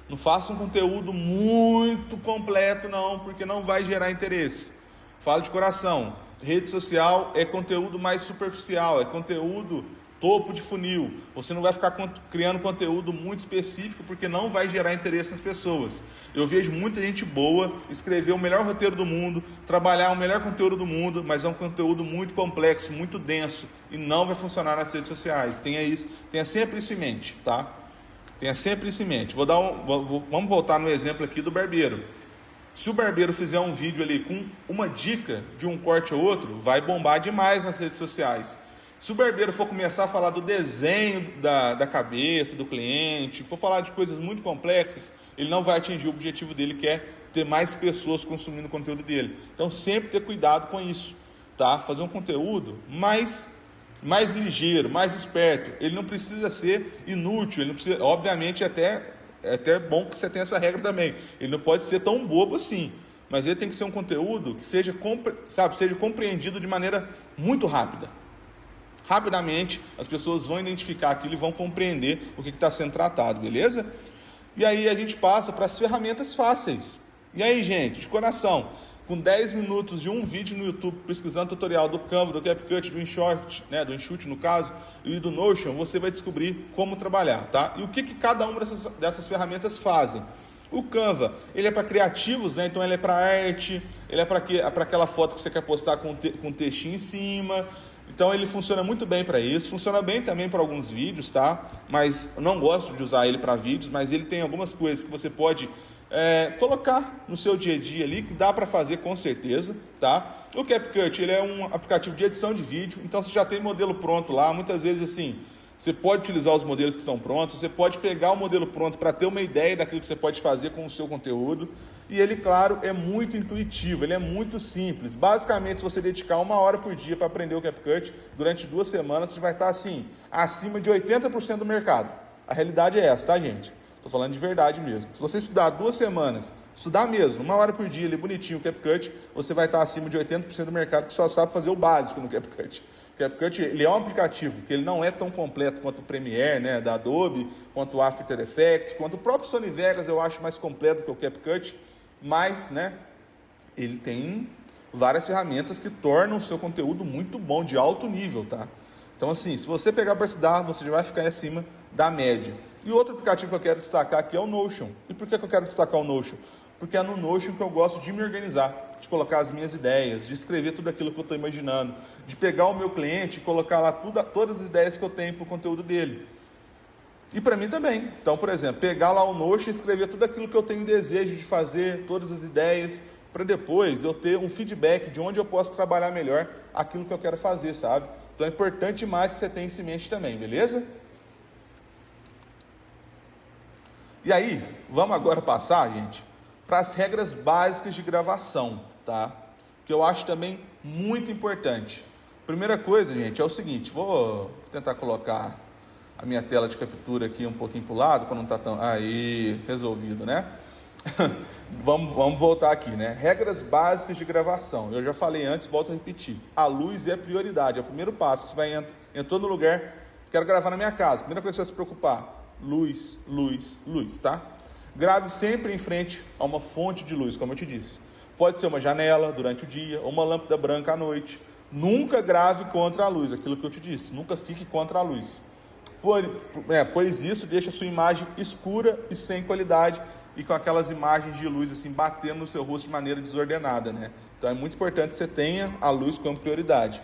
Não faça um conteúdo muito completo, não, porque não vai gerar interesse. Fala de coração. Rede social é conteúdo mais superficial, é conteúdo topo de funil. Você não vai ficar criando conteúdo muito específico porque não vai gerar interesse nas pessoas. Eu vejo muita gente boa escrever o melhor roteiro do mundo, trabalhar o melhor conteúdo do mundo, mas é um conteúdo muito complexo, muito denso e não vai funcionar nas redes sociais. Tenha sempre isso em mente, tá? Tenha sempre isso em mente. Vamos voltar no exemplo aqui do barbeiro. Se o barbeiro fizer um vídeo ali com uma dica de um corte ou outro, vai bombar demais nas redes sociais. Se o barbeiro for começar a falar do desenho da cabeça do cliente, for falar de coisas muito complexas, ele não vai atingir o objetivo dele, que é ter mais pessoas consumindo o conteúdo dele. Então, sempre ter cuidado com isso, tá? Fazer um conteúdo mais ligeiro, mais esperto. Ele não precisa ser inútil, ele não precisa, obviamente, é até bom que você tenha essa regra também. Ele não pode ser tão bobo assim, mas ele tem que ser um conteúdo que seja compreendido de maneira muito rápida. Rapidamente, as pessoas vão identificar aquilo e vão compreender o que está sendo tratado, beleza? E aí a gente passa para as ferramentas fáceis. E aí, gente, de coração, com 10 minutos de um vídeo no YouTube, pesquisando tutorial do Canva, do CapCut, do InShot, né, do InShot no caso, e do Notion, você vai descobrir como trabalhar, tá? E o que cada uma dessas ferramentas fazem? O Canva, ele é para criativos, né? Então ele é para arte, ele é para aquela foto que você quer postar com um textinho em cima. Então ele funciona muito bem para isso, funciona bem também para alguns vídeos, tá? Mas eu não gosto de usar ele para vídeos, mas ele tem algumas coisas que você pode colocar no seu dia a dia ali, que dá para fazer com certeza, tá? O CapCut, ele é um aplicativo de edição de vídeo, então você já tem modelo pronto lá, muitas vezes assim, você pode utilizar os modelos que estão prontos, você pode pegar o modelo pronto para ter uma ideia daquilo que você pode fazer com o seu conteúdo. E ele, claro, é muito intuitivo, ele é muito simples. Basicamente, se você dedicar 1 hora por dia para aprender o CapCut, durante 2 semanas, você vai estar assim, acima de 80% do mercado. A realidade é essa, tá, gente? Estou falando de verdade mesmo. Se você estudar 2 semanas, estudar mesmo, 1 hora por dia, ali bonitinho o CapCut, você vai estar acima de 80% do mercado que só sabe fazer o básico no CapCut. O CapCut, ele é um aplicativo que ele não é tão completo quanto o Premiere, né, da Adobe, quanto o After Effects, quanto o próprio Sony Vegas, eu acho mais completo que o CapCut, mas, né, ele tem várias ferramentas que tornam o seu conteúdo muito bom, de alto nível, tá? Então, assim, se você pegar para estudar, você já vai ficar acima da média. E outro aplicativo que eu quero destacar aqui é o Notion. E por que eu quero destacar o Notion? Porque é no Notion que eu gosto de me organizar, de colocar as minhas ideias, de escrever tudo aquilo que eu estou imaginando, de pegar o meu cliente e colocar lá todas as ideias que eu tenho para o conteúdo dele. E para mim também. Então, por exemplo, pegar lá o Notion e escrever tudo aquilo que eu tenho desejo de fazer, todas as ideias, para depois eu ter um feedback de onde eu posso trabalhar melhor aquilo que eu quero fazer, sabe? Então é importante mais que você tenha isso em mente também, beleza? E aí, vamos agora passar, gente, para as regras básicas de gravação, tá? Que eu acho também muito importante. Primeira coisa, gente, é o seguinte, vou tentar colocar a minha tela de captura aqui um pouquinho para o lado, para não estar tão... Aí, resolvido, né? vamos voltar aqui, né? Regras básicas de gravação. Eu já falei antes, volto a repetir. A luz é prioridade, é o primeiro passo. Você vai entrou no lugar, quero gravar na minha casa. Primeira coisa que você vai se preocupar, luz, luz, luz, tá? Grave sempre em frente a uma fonte de luz, como eu te disse. Pode ser uma janela durante o dia, ou uma lâmpada branca à noite. Nunca grave contra a luz, aquilo que eu te disse. Nunca fique contra a luz. Pois isso deixa a sua imagem escura e sem qualidade, e com aquelas imagens de luz assim batendo no seu rosto de maneira desordenada, né? Então é muito importante que você tenha a luz como prioridade.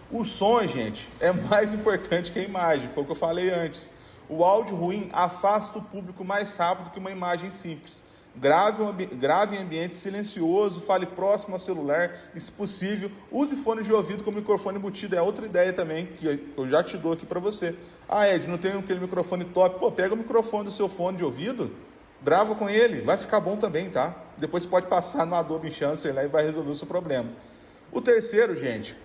O som, gente, é mais importante que a imagem, foi o que eu falei antes. O áudio ruim afasta o público mais rápido que uma imagem simples. Grave em ambiente silencioso, fale próximo ao celular, e se possível, use fone de ouvido com microfone embutido. É outra ideia também que eu já te dou aqui para você. Ah, Ed, não tem aquele microfone top? Pô, pega o microfone do seu fone de ouvido, grava com ele, vai ficar bom também, tá? Depois você pode passar no Adobe Enhancer lá e vai resolver o seu problema. O terceiro, gente,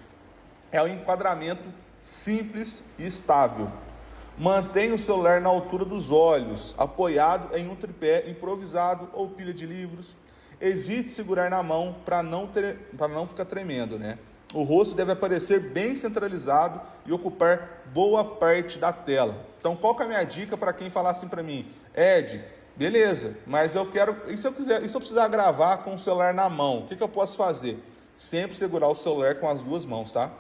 é o enquadramento simples e estável. Mantenha o celular na altura dos olhos, apoiado em um tripé improvisado ou pilha de livros. Evite segurar na mão para não ficar tremendo, né? O rosto deve aparecer bem centralizado e ocupar boa parte da tela. Então, qual que é a minha dica para quem falar assim para mim? Ed, beleza, mas eu quero... E se eu precisar gravar com o celular na mão, o que eu posso fazer? Sempre segurar o celular com as 2 mãos, tá?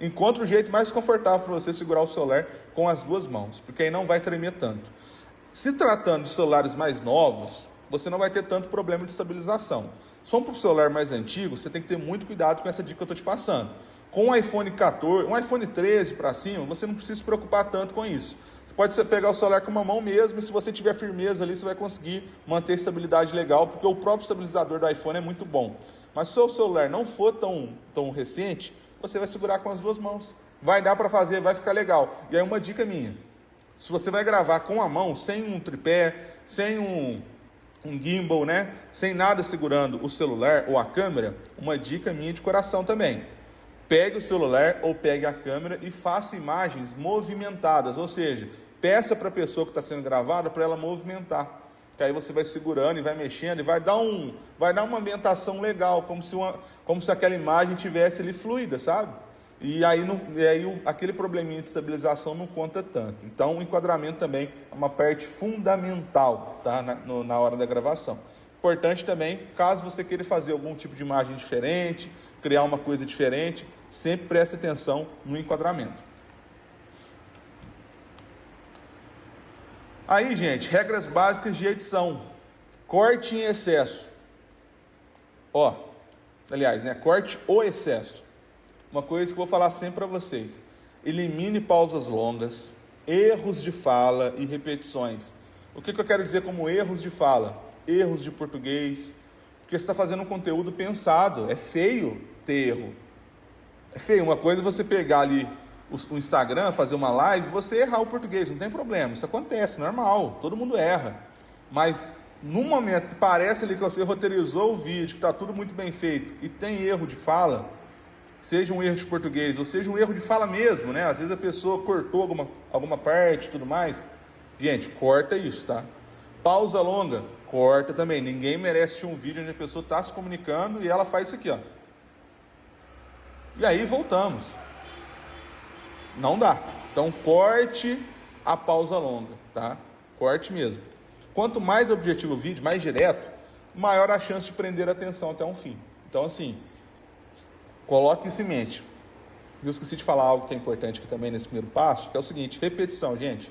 Encontre o jeito mais confortável para você segurar o celular com as 2 mãos, porque aí não vai tremer tanto. Se tratando de celulares mais novos, você não vai ter tanto problema de estabilização. Se for para um celular mais antigo, você tem que ter muito cuidado com essa dica que eu estou te passando. Com um iPhone 14, um iPhone 13 para cima, você não precisa se preocupar tanto com isso. Você pode pegar o celular com uma mão mesmo, e se você tiver firmeza ali, você vai conseguir manter a estabilidade legal, porque o próprio estabilizador do iPhone é muito bom. Mas se o seu celular não for tão recente, você vai segurar com as 2 mãos. Vai dar para fazer, vai ficar legal. E aí uma dica minha. Se você vai gravar com a mão, sem um tripé, sem um gimbal, né? Sem nada segurando o celular ou a câmera, uma dica minha de coração também. Pegue o celular ou pegue a câmera e faça imagens movimentadas. Ou seja, peça para a pessoa que está sendo gravada para ela movimentar. Que aí você vai segurando e vai mexendo e vai dar uma ambientação legal, como se aquela imagem tivesse ali fluida, sabe? E aí aquele probleminha de estabilização não conta tanto. Então o enquadramento também é uma parte fundamental, tá? Na hora da gravação. Importante também, caso você queira fazer algum tipo de imagem diferente, criar uma coisa diferente, sempre preste atenção no enquadramento. Aí, gente, regras básicas de edição. Corte em excesso. Aliás, né? Corte o excesso. Uma coisa que eu vou falar sempre para vocês. Elimine pausas longas, erros de fala e repetições. O que eu quero dizer como erros de fala? Erros de português. Porque você está fazendo um conteúdo pensado. É feio ter erro. É feio. Uma coisa é você pegar ali o Instagram, fazer uma live, você errar o português. Não tem problema. Isso acontece, normal. Todo mundo erra. Mas no momento que parece ali que você roteirizou o vídeo, que está tudo muito bem feito e tem erro de fala, seja um erro de português ou seja um erro de fala mesmo, né? Às vezes a pessoa cortou alguma parte e tudo mais. Gente, corta isso, tá? Pausa longa, corta também. Ninguém merece assistir um vídeo onde a pessoa está se comunicando e ela faz isso aqui, ó. E aí voltamos. Não dá. Então corte a pausa longa, tá? Corte mesmo. Quanto mais objetivo o vídeo, mais direto, maior a chance de prender a atenção até um fim. Então, assim, coloque isso em mente. Eu esqueci de falar algo que é importante aqui também nesse primeiro passo, que é o seguinte, repetição, gente.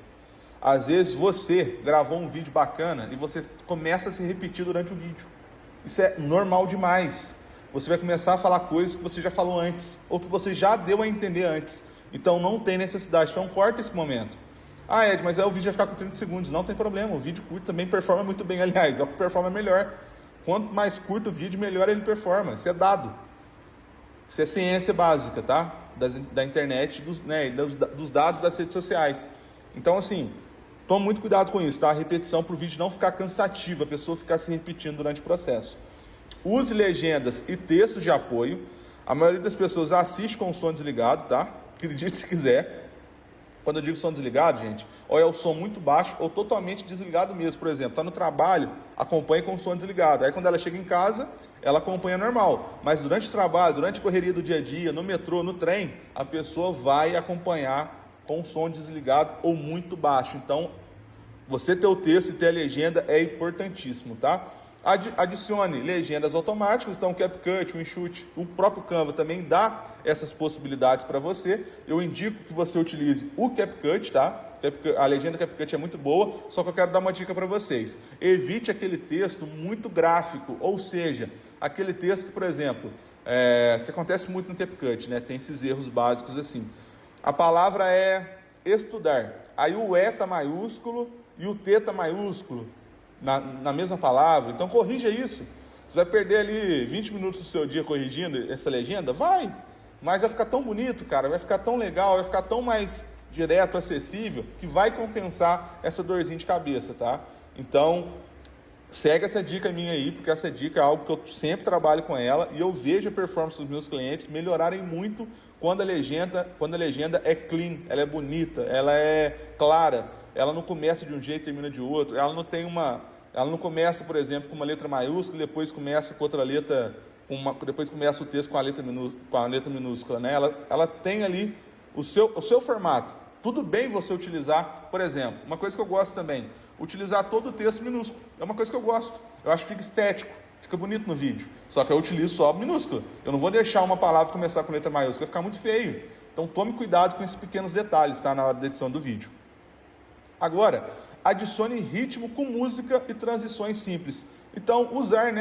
Às vezes você gravou um vídeo bacana e você começa a se repetir durante o vídeo. Isso é normal demais. Você vai começar a falar coisas que você já falou antes, ou que você já deu a entender antes. Então não tem necessidade, então corta esse momento. Ah, Ed, mas aí o vídeo vai ficar com 30 segundos. Não tem problema, o vídeo curto também performa muito bem. Aliás, é o que performa melhor. Quanto mais curto o vídeo, melhor ele performa. Isso é dado. Isso é ciência básica, tá? Da internet, dos dados das redes sociais. Então, assim, tome muito cuidado com isso, tá? A repetição para o vídeo não ficar cansativo, a pessoa ficar se repetindo durante o processo. Use legendas e textos de apoio. A maioria das pessoas assiste com o som desligado, tá? Acredite se quiser. Quando eu digo som desligado, gente, ou é o som muito baixo ou totalmente desligado mesmo. Por exemplo, está no trabalho, acompanha com o som desligado. Aí quando ela chega em casa, ela acompanha normal. Mas durante o trabalho, durante a correria do dia a dia, no metrô, no trem, a pessoa vai acompanhar com o som desligado ou muito baixo. Então, você ter o texto e ter a legenda é importantíssimo, tá? Adicione legendas automáticas, então o CapCut, o InShot, o próprio Canva também dá essas possibilidades para você. Eu indico que você utilize o CapCut, tá? A legenda CapCut é muito boa, só que eu quero dar uma dica para vocês. Evite aquele texto muito gráfico, ou seja, aquele texto que, por exemplo, que acontece muito no CapCut, né? Tem esses erros básicos assim. A palavra é estudar, aí o E está maiúsculo e o T está maiúsculo. Na mesma palavra, então corrija isso. Você vai perder ali 20 minutos do seu dia corrigindo essa legenda? Vai, mas vai ficar tão bonito, cara, vai ficar tão legal, vai ficar tão mais direto, acessível, que vai compensar essa dorzinha de cabeça, tá? Então, segue essa dica minha aí, porque essa dica é algo que eu sempre trabalho com ela e eu vejo a performance dos meus clientes melhorarem muito quando a legenda é clean, ela é bonita, ela é clara, ela não começa de um jeito e termina de outro, ela não começa, por exemplo, com uma letra maiúscula e depois começa com outra letra, depois começa o texto com a letra minúscula, né? Ela tem ali o seu formato. Tudo bem você utilizar, por exemplo, uma coisa que eu gosto também, utilizar todo o texto minúsculo. É uma coisa que eu gosto. Eu acho que fica estético, fica bonito no vídeo. Só que eu utilizo só minúsculo. Eu não vou deixar uma palavra começar com letra maiúscula, vai ficar muito feio. Então tome cuidado com esses pequenos detalhes, tá? Na hora da edição do vídeo. Agora, adicione ritmo com música e transições simples. Então, usar,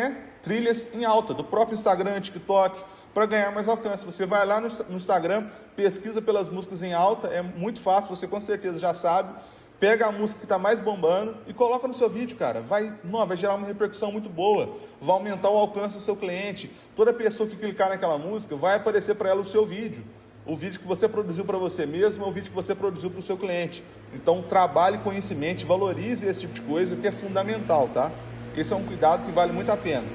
trilhas em alta, do próprio Instagram, TikTok, para ganhar mais alcance. Você vai lá no Instagram, pesquisa pelas músicas em alta, é muito fácil, você com certeza já sabe. Pega a música que está mais bombando e coloca no seu vídeo, cara. Vai gerar uma repercussão muito boa, vai aumentar o alcance do seu cliente. Toda pessoa que clicar naquela música vai aparecer para ela o seu vídeo. O vídeo que você produziu para você mesmo ou o vídeo que você produziu para o seu cliente. Então, trabalhe com isso em mente, valorize esse tipo de coisa, que é fundamental, tá? Esse é um cuidado que vale muito a pena.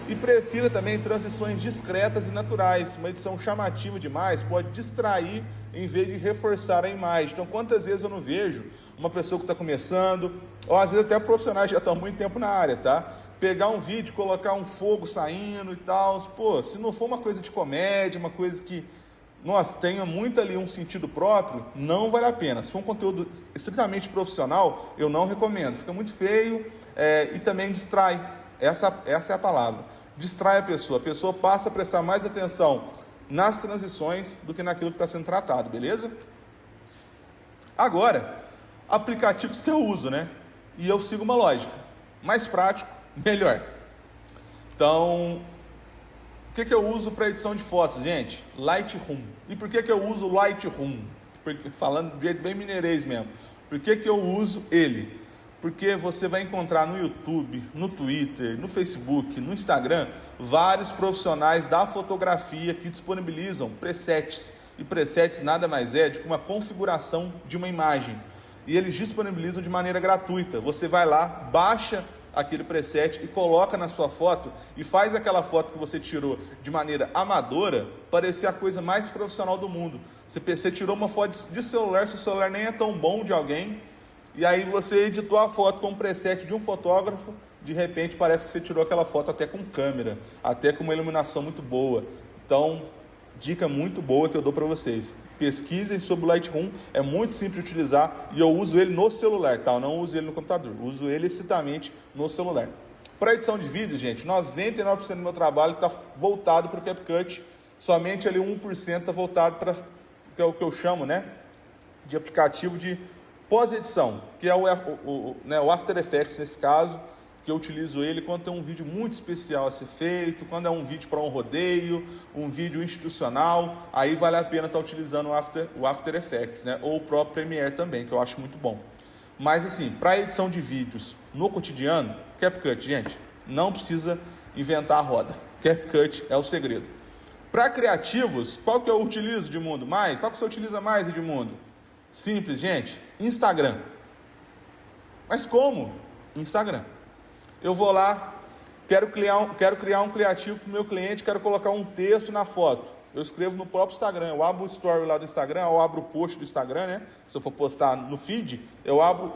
E prefira também transições discretas e naturais. Uma edição chamativa demais pode distrair em vez de reforçar a imagem. Então, quantas vezes eu não vejo uma pessoa que está começando, ou às vezes até profissionais que já estão há muito tempo na área, tá? Pegar um vídeo, colocar um fogo saindo e tal. Pô, se não for uma coisa de comédia, uma coisa que tenha muito ali um sentido próprio, não vale a pena. Se for um conteúdo estritamente profissional, eu não recomendo. Fica muito feio e também distrai. Essa é a palavra. Distrai a pessoa passa a prestar mais atenção nas transições do que naquilo que está sendo tratado, beleza? Agora, aplicativos que eu uso, E eu sigo uma lógica. Mais prático, melhor. Então, o que eu uso para edição de fotos, gente? Lightroom. E por que eu uso o Lightroom? Falando de jeito bem mineirês mesmo. Por que eu uso ele? Porque você vai encontrar no YouTube, no Twitter, no Facebook, no Instagram, vários profissionais da fotografia que disponibilizam presets. E presets nada mais é do que uma configuração de uma imagem. E eles disponibilizam de maneira gratuita. Você vai lá, baixa aquele preset e coloca na sua foto e faz aquela foto que você tirou de maneira amadora parecer a coisa mais profissional do mundo. Você tirou uma foto de celular, seu celular nem é tão bom de alguém, e aí você editou a foto com um preset de um fotógrafo, de repente parece que você tirou aquela foto até com câmera, até com uma iluminação muito boa. Então, dica muito boa que eu dou para vocês. Pesquisem sobre o Lightroom, é muito simples de utilizar e eu uso ele no celular, tá? Eu não uso ele no computador, uso ele excitamente no celular. Para edição de vídeo, gente, 99% do meu trabalho está voltado para o CapCut, somente ali 1% está voltado para que é o que eu chamo, né, de aplicativo de pós-edição, que é o After Effects nesse caso, que eu utilizo ele quando tem um vídeo muito especial a ser feito, quando é um vídeo para um rodeio, um vídeo institucional, aí vale a pena estar utilizando o After Effects, né? Ou o próprio Premiere também, que eu acho muito bom. Mas assim, para edição de vídeos no cotidiano, CapCut, gente, não precisa inventar a roda. CapCut é o segredo. Para criativos, qual que eu utilizo, Edmundo? Qual que você utiliza mais, Edmundo? Simples, gente, Instagram. Mas como? Instagram. Eu vou lá, quero criar um criativo para o meu cliente, quero colocar um texto na foto. Eu escrevo no próprio Instagram, eu abro o story lá do Instagram, eu abro o post do Instagram, né? Se eu for postar no feed, eu abro,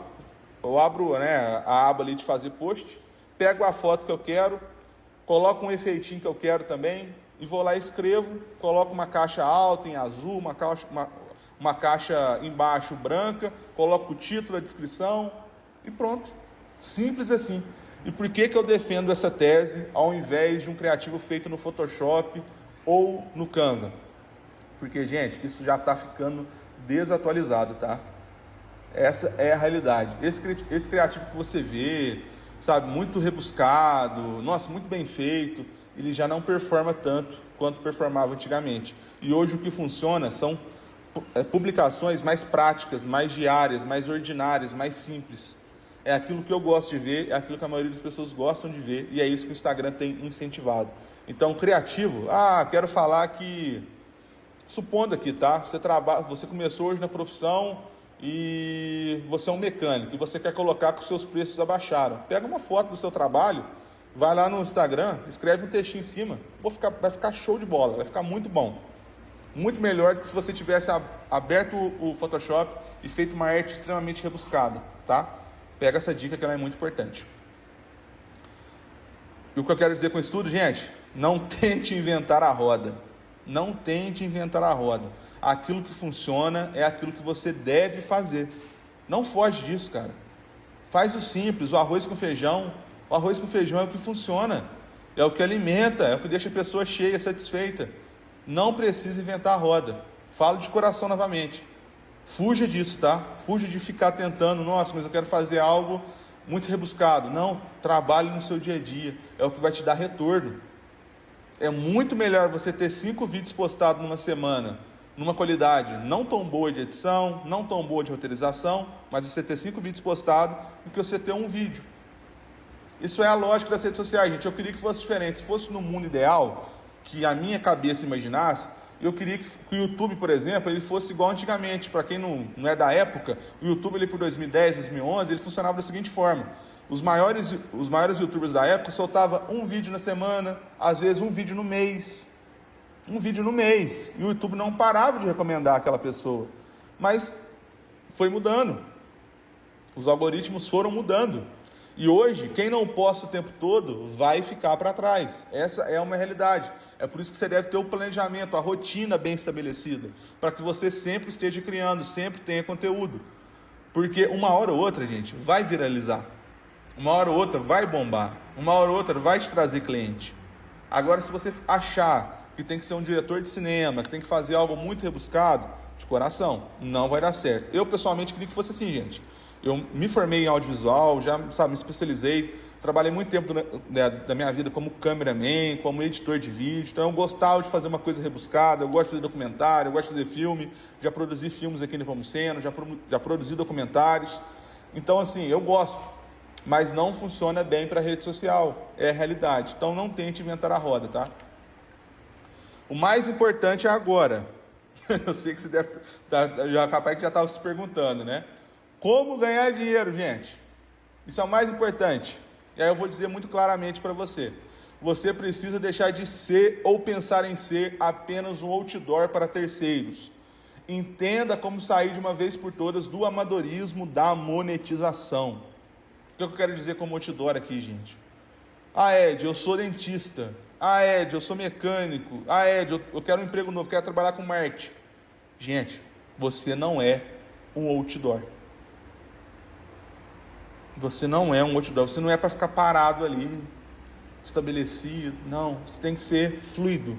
né, a aba ali de fazer post, pego a foto que eu quero, coloco um efeitinho que eu quero também, e vou lá e escrevo, coloco uma caixa alta em azul, uma caixa embaixo branca, coloco o título, a descrição e pronto. Simples assim. E por que eu defendo essa tese ao invés de um criativo feito no Photoshop ou no Canva? Porque, gente, isso já está ficando desatualizado, tá? Essa é a realidade. Esse criativo que você vê, sabe, muito rebuscado, nossa, muito bem feito, ele já não performa tanto quanto performava antigamente. E hoje o que funciona são publicações mais práticas, mais diárias, mais ordinárias, mais simples. É aquilo que eu gosto de ver, é aquilo que a maioria das pessoas gostam de ver, e é isso que o Instagram tem incentivado. Então, criativo, quero falar que, supondo aqui, tá? Você começou hoje na profissão e você é um mecânico, e você quer colocar que os seus preços abaixaram. Pega uma foto do seu trabalho, vai lá no Instagram, escreve um textinho em cima, vai ficar show de bola, vai ficar muito bom. Muito melhor do que se você tivesse aberto o Photoshop e feito uma arte extremamente rebuscada, tá? Pega essa dica que ela é muito importante. E o que eu quero dizer com isso tudo, gente? Não tente inventar a roda. Não tente inventar a roda. Aquilo que funciona é aquilo que você deve fazer. Não foge disso, cara. Faz o simples, o arroz com feijão. O arroz com feijão é o que funciona. É o que alimenta, é o que deixa a pessoa cheia, satisfeita. Não precisa inventar a roda. Falo de coração novamente. Fuja disso, tá? Fuja de ficar tentando, nossa, mas eu quero fazer algo muito rebuscado. Não, trabalhe no seu dia a dia, é o que vai te dar retorno. É muito melhor você ter 5 vídeos postados numa semana, numa qualidade não tão boa de edição, não tão boa de roteirização, mas você ter 5 vídeos postados do que você ter um vídeo. Isso é a lógica das redes sociais, gente. Eu queria que fosse diferente. Se fosse no mundo ideal, que a minha cabeça imaginasse, eu queria que o YouTube, por exemplo, ele fosse igual antigamente. Para quem não é da época, o YouTube ele por 2010, 2011, ele funcionava da seguinte forma. Os maiores YouTubers da época soltavam um vídeo na semana, às vezes um vídeo no mês. Um vídeo no mês. E o YouTube não parava de recomendar aquela pessoa. Mas foi mudando. Os algoritmos foram mudando. E hoje, quem não posta o tempo todo vai ficar para trás. Essa é uma realidade. É por isso que você deve ter o planejamento, a rotina bem estabelecida, para que você sempre esteja criando, sempre tenha conteúdo. Porque uma hora ou outra, gente, vai viralizar. Uma hora ou outra vai bombar. Uma hora ou outra vai te trazer cliente. Agora, se você achar que tem que ser um diretor de cinema, que tem que fazer algo muito rebuscado, de coração, não vai dar certo. Eu, pessoalmente, queria que fosse assim, gente. Eu me formei em audiovisual, já, sabe, me especializei, trabalhei muito tempo da minha vida como cameraman, como editor de vídeo, então eu gostava de fazer uma coisa rebuscada, eu gosto de fazer documentário, eu gosto de fazer filme, já produzi filmes aqui no Nepomuceno, já produzi documentários, então assim, eu gosto, mas não funciona bem para rede social, é a realidade, então não tente inventar a roda, tá? O mais importante é agora, eu sei que você deve já capaz que já estava se perguntando, né? Como ganhar dinheiro, gente? Isso é o mais importante. E aí eu vou dizer muito claramente para você. Você precisa deixar de ser ou pensar em ser apenas um outdoor para terceiros. Entenda como sair de uma vez por todas do amadorismo da monetização. O que eu quero dizer como outdoor aqui, gente? Ah, Ed, eu sou dentista. Ah, Ed, eu sou mecânico. Ah, Ed, eu quero um emprego novo, quero trabalhar com marketing. Gente, você não é um outdoor. Você não é um outdoor, você não é para ficar parado ali, estabelecido, não, você tem que ser fluido.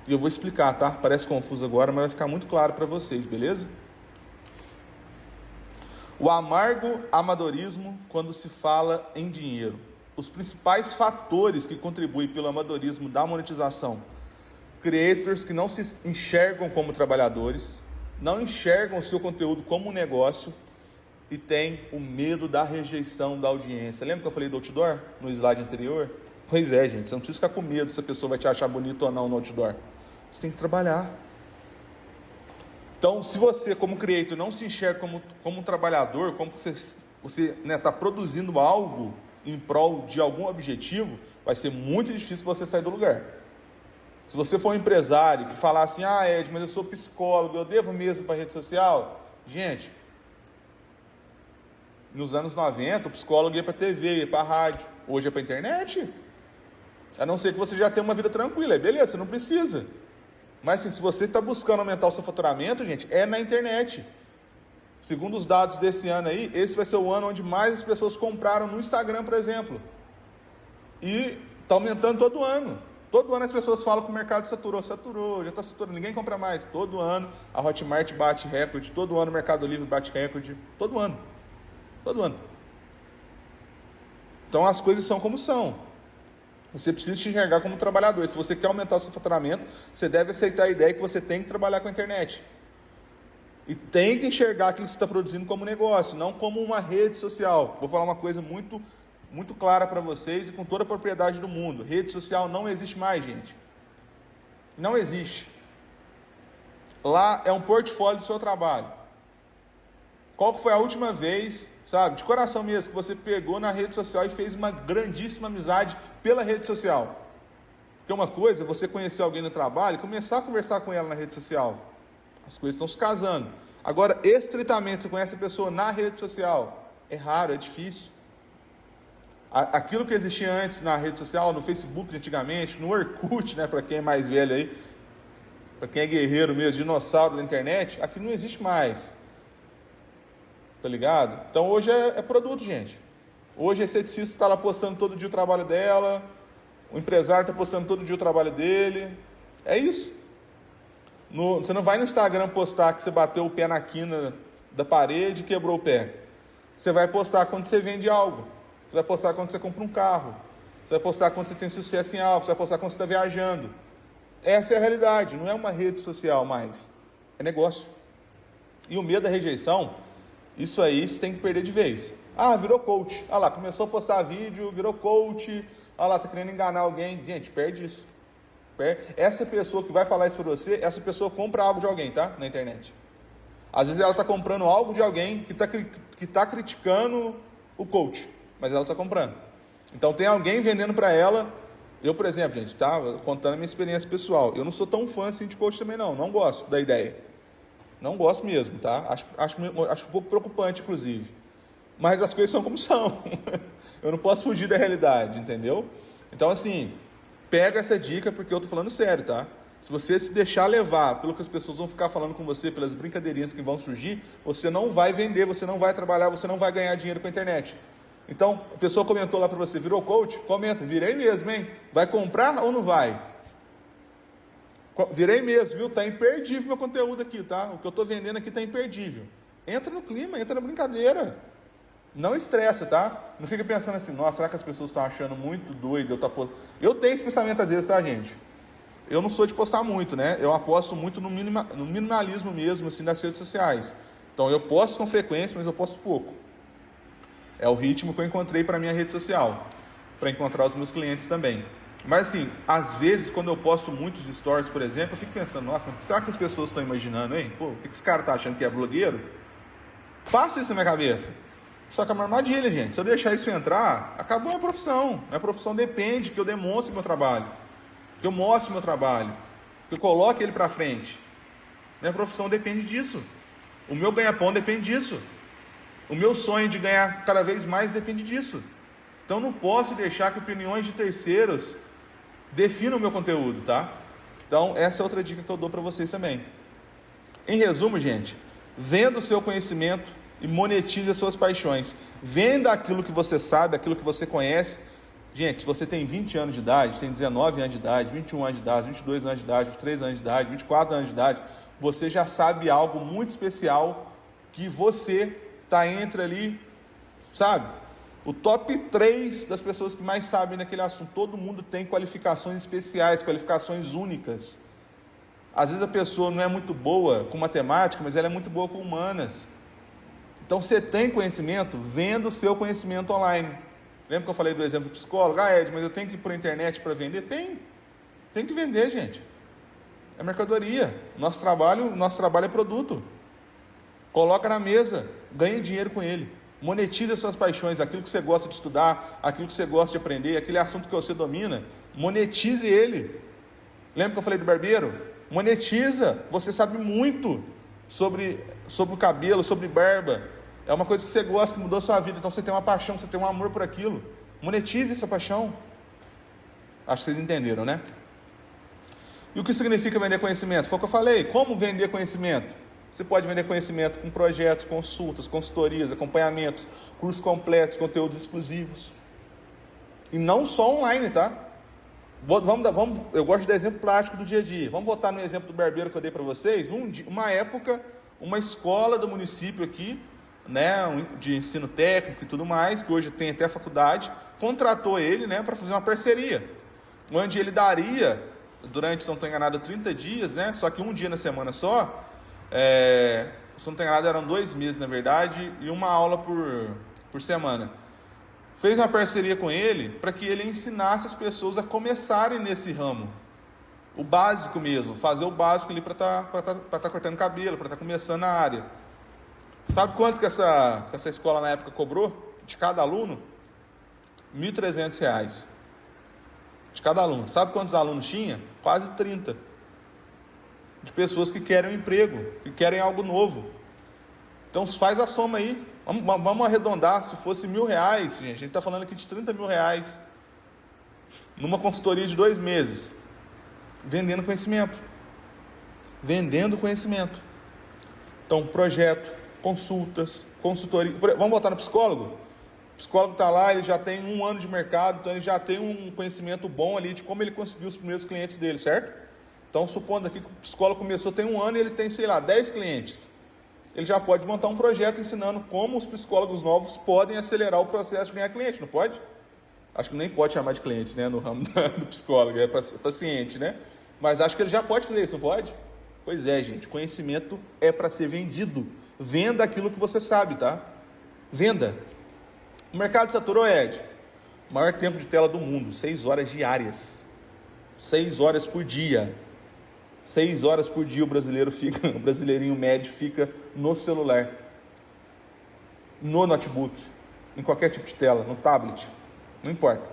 E eu vou explicar, tá? Parece confuso agora, mas vai ficar muito claro para vocês, beleza? O amargo amadorismo quando se fala em dinheiro. Os principais fatores que contribuem pelo amadorismo da monetização. Creators que não se enxergam como trabalhadores, não enxergam o seu conteúdo como um negócio, e tem o medo da rejeição da audiência. Lembra que eu falei do outdoor no slide anterior? Pois é, gente, você não precisa ficar com medo se a pessoa vai te achar bonito ou não no outdoor. Você tem que trabalhar. Então, se você, como creator, não se enxerga como um trabalhador, como você está produzindo algo em prol de algum objetivo, vai ser muito difícil você sair do lugar. Se você for um empresário que falar assim, ah, Ed, mas eu sou psicólogo, eu devo mesmo para a rede social? Gente, nos anos 90, o psicólogo ia para a TV, ia para a rádio. Hoje é para a internet. A não ser que você já tenha uma vida tranquila. Beleza, você não precisa. Mas assim, se você está buscando aumentar o seu faturamento, gente, é na internet. Segundo os dados desse ano aí, esse vai ser o ano onde mais as pessoas compraram no Instagram, por exemplo. E está aumentando todo ano. Todo ano as pessoas falam que o mercado saturou, já está saturando, ninguém compra mais. Todo ano a Hotmart bate recorde, todo ano o Mercado Livre bate recorde, todo ano. Todo ano. Então as coisas são como são. Você precisa se enxergar como trabalhador. Se você quer aumentar o seu faturamento, você deve aceitar a ideia que você tem que trabalhar com a internet. E tem que enxergar aquilo que você está produzindo como negócio, não como uma rede social. Vou falar uma coisa muito, muito clara para vocês e com toda a propriedade do mundo. Rede social não existe mais, gente. Não existe. Lá é um portfólio do seu trabalho. Qual foi a última vez, sabe, de coração mesmo, que você pegou na rede social e fez uma grandíssima amizade pela rede social? Porque uma coisa é você conhecer alguém no trabalho e começar a conversar com ela na rede social. As coisas estão se casando. Agora, estritamente, você conhece a pessoa na rede social. É raro, é difícil. Aquilo que existia antes na rede social, no Facebook antigamente, no Orkut, né, para quem é mais velho aí, para quem é guerreiro mesmo, dinossauro da internet, aqui não existe mais. Tá ligado? Então hoje é produto, gente. Hoje a esteticista está lá postando todo dia o trabalho dela, o empresário está postando todo dia o trabalho dele. É isso. Você não vai no Instagram postar que você bateu o pé na quina da parede e quebrou o pé. Você vai postar quando você vende algo. Você vai postar quando você compra um carro. Você vai postar quando você tem sucesso em algo. Você vai postar quando você está viajando. Essa é a realidade. Não é uma rede social mais. É negócio. E o medo da rejeição, isso aí você tem que perder de vez. Ah, virou coach. Ah lá, começou a postar vídeo, virou coach. Ah lá, tá querendo enganar alguém. Gente, perde isso. Essa pessoa que vai falar isso para você, essa pessoa compra algo de alguém, tá? Na internet. Às vezes ela está comprando algo de alguém que tá criticando o coach, mas ela está comprando. Então tem alguém vendendo para ela. Eu, por exemplo, gente, tá? Contando a minha experiência pessoal. Eu não sou tão fã assim de coach também não gosto da ideia. Não gosto mesmo, tá? Acho um pouco preocupante, inclusive. Mas as coisas são como são. Eu não posso fugir da realidade, entendeu? Então, assim, pega essa dica porque eu tô falando sério, tá? Se você se deixar levar pelo que as pessoas vão ficar falando com você, pelas brincadeirinhas que vão surgir, você não vai vender, você não vai trabalhar, você não vai ganhar dinheiro com a internet. Então, a pessoa comentou lá para você, virou coach? Comenta, virei mesmo, hein? Vai comprar ou não vai? Virei mesmo, viu? Tá imperdível meu conteúdo aqui, tá? O que eu tô vendendo aqui tá imperdível. Entra no clima, entra na brincadeira. Não estressa, tá? Não fica pensando assim, nossa, será que as pessoas estão achando muito doido? Eu tenho esse pensamento às vezes, tá, gente? Eu não sou de postar muito, né? Eu aposto muito no minimalismo mesmo, assim, das redes sociais. Então eu posto com frequência, mas eu posto pouco. É o ritmo que eu encontrei para minha rede social, para encontrar os meus clientes também. Mas assim, às vezes quando eu posto muitos stories, por exemplo, eu fico pensando, nossa, mas será que as pessoas estão imaginando, hein? Pô, o que esse cara tá achando que é blogueiro? Faço isso na minha cabeça. Só que é uma armadilha, gente. Se eu deixar isso entrar, acabou a minha profissão. Minha profissão depende que eu demonstre meu trabalho, que eu mostre meu trabalho, que eu coloque ele para frente. Minha profissão depende disso. O meu ganha-pão depende disso. O meu sonho de ganhar cada vez mais depende disso. Então não posso deixar que opiniões de terceiros definam o meu conteúdo, tá? Então essa é outra dica que eu dou para vocês também. Em resumo, gente, venda o seu conhecimento e monetize as suas paixões. Venda aquilo que você sabe, aquilo que você conhece. Gente, se você tem 20 anos de idade, tem 19 anos de idade, 21 anos de idade, 22 anos de idade, 23 anos de idade, 24 anos de idade, você já sabe algo muito especial que você está entre ali, sabe? O top 3 das pessoas que mais sabem naquele assunto. Todo mundo tem qualificações especiais, qualificações únicas. Às vezes a pessoa não é muito boa com matemática, mas ela é muito boa com humanas. Então você tem conhecimento, venda o seu conhecimento online. Lembra que eu falei do exemplo do psicólogo? Ah, Ed, mas eu tenho que ir para a internet para vender? Tem que vender, gente. É mercadoria. Nosso trabalho é produto. Coloca na mesa, ganhe dinheiro com ele. Monetize as suas paixões, aquilo que você gosta de estudar, aquilo que você gosta de aprender, aquele assunto que você domina, monetize ele. Lembra que eu falei do barbeiro? Monetiza. Você sabe muito sobre o cabelo, sobre barba. É uma coisa que você gosta, que mudou a sua vida. Então você tem uma paixão, você tem um amor por aquilo. Monetize essa paixão. Acho que vocês entenderam, né? E o que significa vender conhecimento? Foi o que eu falei. Como vender conhecimento? Você pode vender conhecimento com projetos, consultas, consultorias, acompanhamentos, cursos completos, conteúdos exclusivos. E não só online, tá? Eu gosto de dar exemplo prático do dia a dia. Vamos voltar no exemplo do barbeiro que eu dei para vocês. Uma época, uma escola do município aqui, né, de ensino técnico e tudo mais, que hoje tem até faculdade, contratou ele, né, para fazer uma parceria, onde ele daria, durante, se não estou enganado, 30 dias, né, só que um dia na semana só, se não estou enganado, eram 2 meses, na verdade, e uma aula por semana. Fez uma parceria com ele para que ele ensinasse as pessoas a começarem nesse ramo. O básico mesmo, fazer o básico ali para tá cortando cabelo, para estar começando na área. Sabe quanto que essa escola na época cobrou de cada aluno? R$ 1.300 de cada aluno. Sabe quantos alunos tinha? Quase 30. De pessoas que querem um emprego, que querem algo novo. Então faz a soma aí. Vamos arredondar. Se fosse R$ 1.000, gente, a gente está falando aqui de R$ 30 mil numa consultoria de 2 meses, vendendo conhecimento. Vendendo conhecimento. Então, projeto, consultas, consultoria. Vamos voltar no psicólogo? O psicólogo está lá, ele já tem 1 ano de mercado, então ele já tem um conhecimento bom ali de como ele conseguiu os primeiros clientes dele, certo? Então, supondo aqui que o psicólogo começou, tem 1 ano e ele tem, 10 clientes. Ele já pode montar um projeto ensinando como os psicólogos novos podem acelerar o processo de ganhar cliente, não pode? Acho que nem pode chamar de cliente, né, no ramo do psicólogo, é paciente, né? Mas acho que ele já pode fazer isso, não pode? Pois é, gente, conhecimento é para ser vendido. Venda aquilo que você sabe, tá? Venda. O mercado saturou, Ed. Maior tempo de tela do mundo, 6 horas diárias. 6 horas por dia. 6 horas por dia o brasileirinho médio fica no celular, no notebook, em qualquer tipo de tela, no tablet, não importa.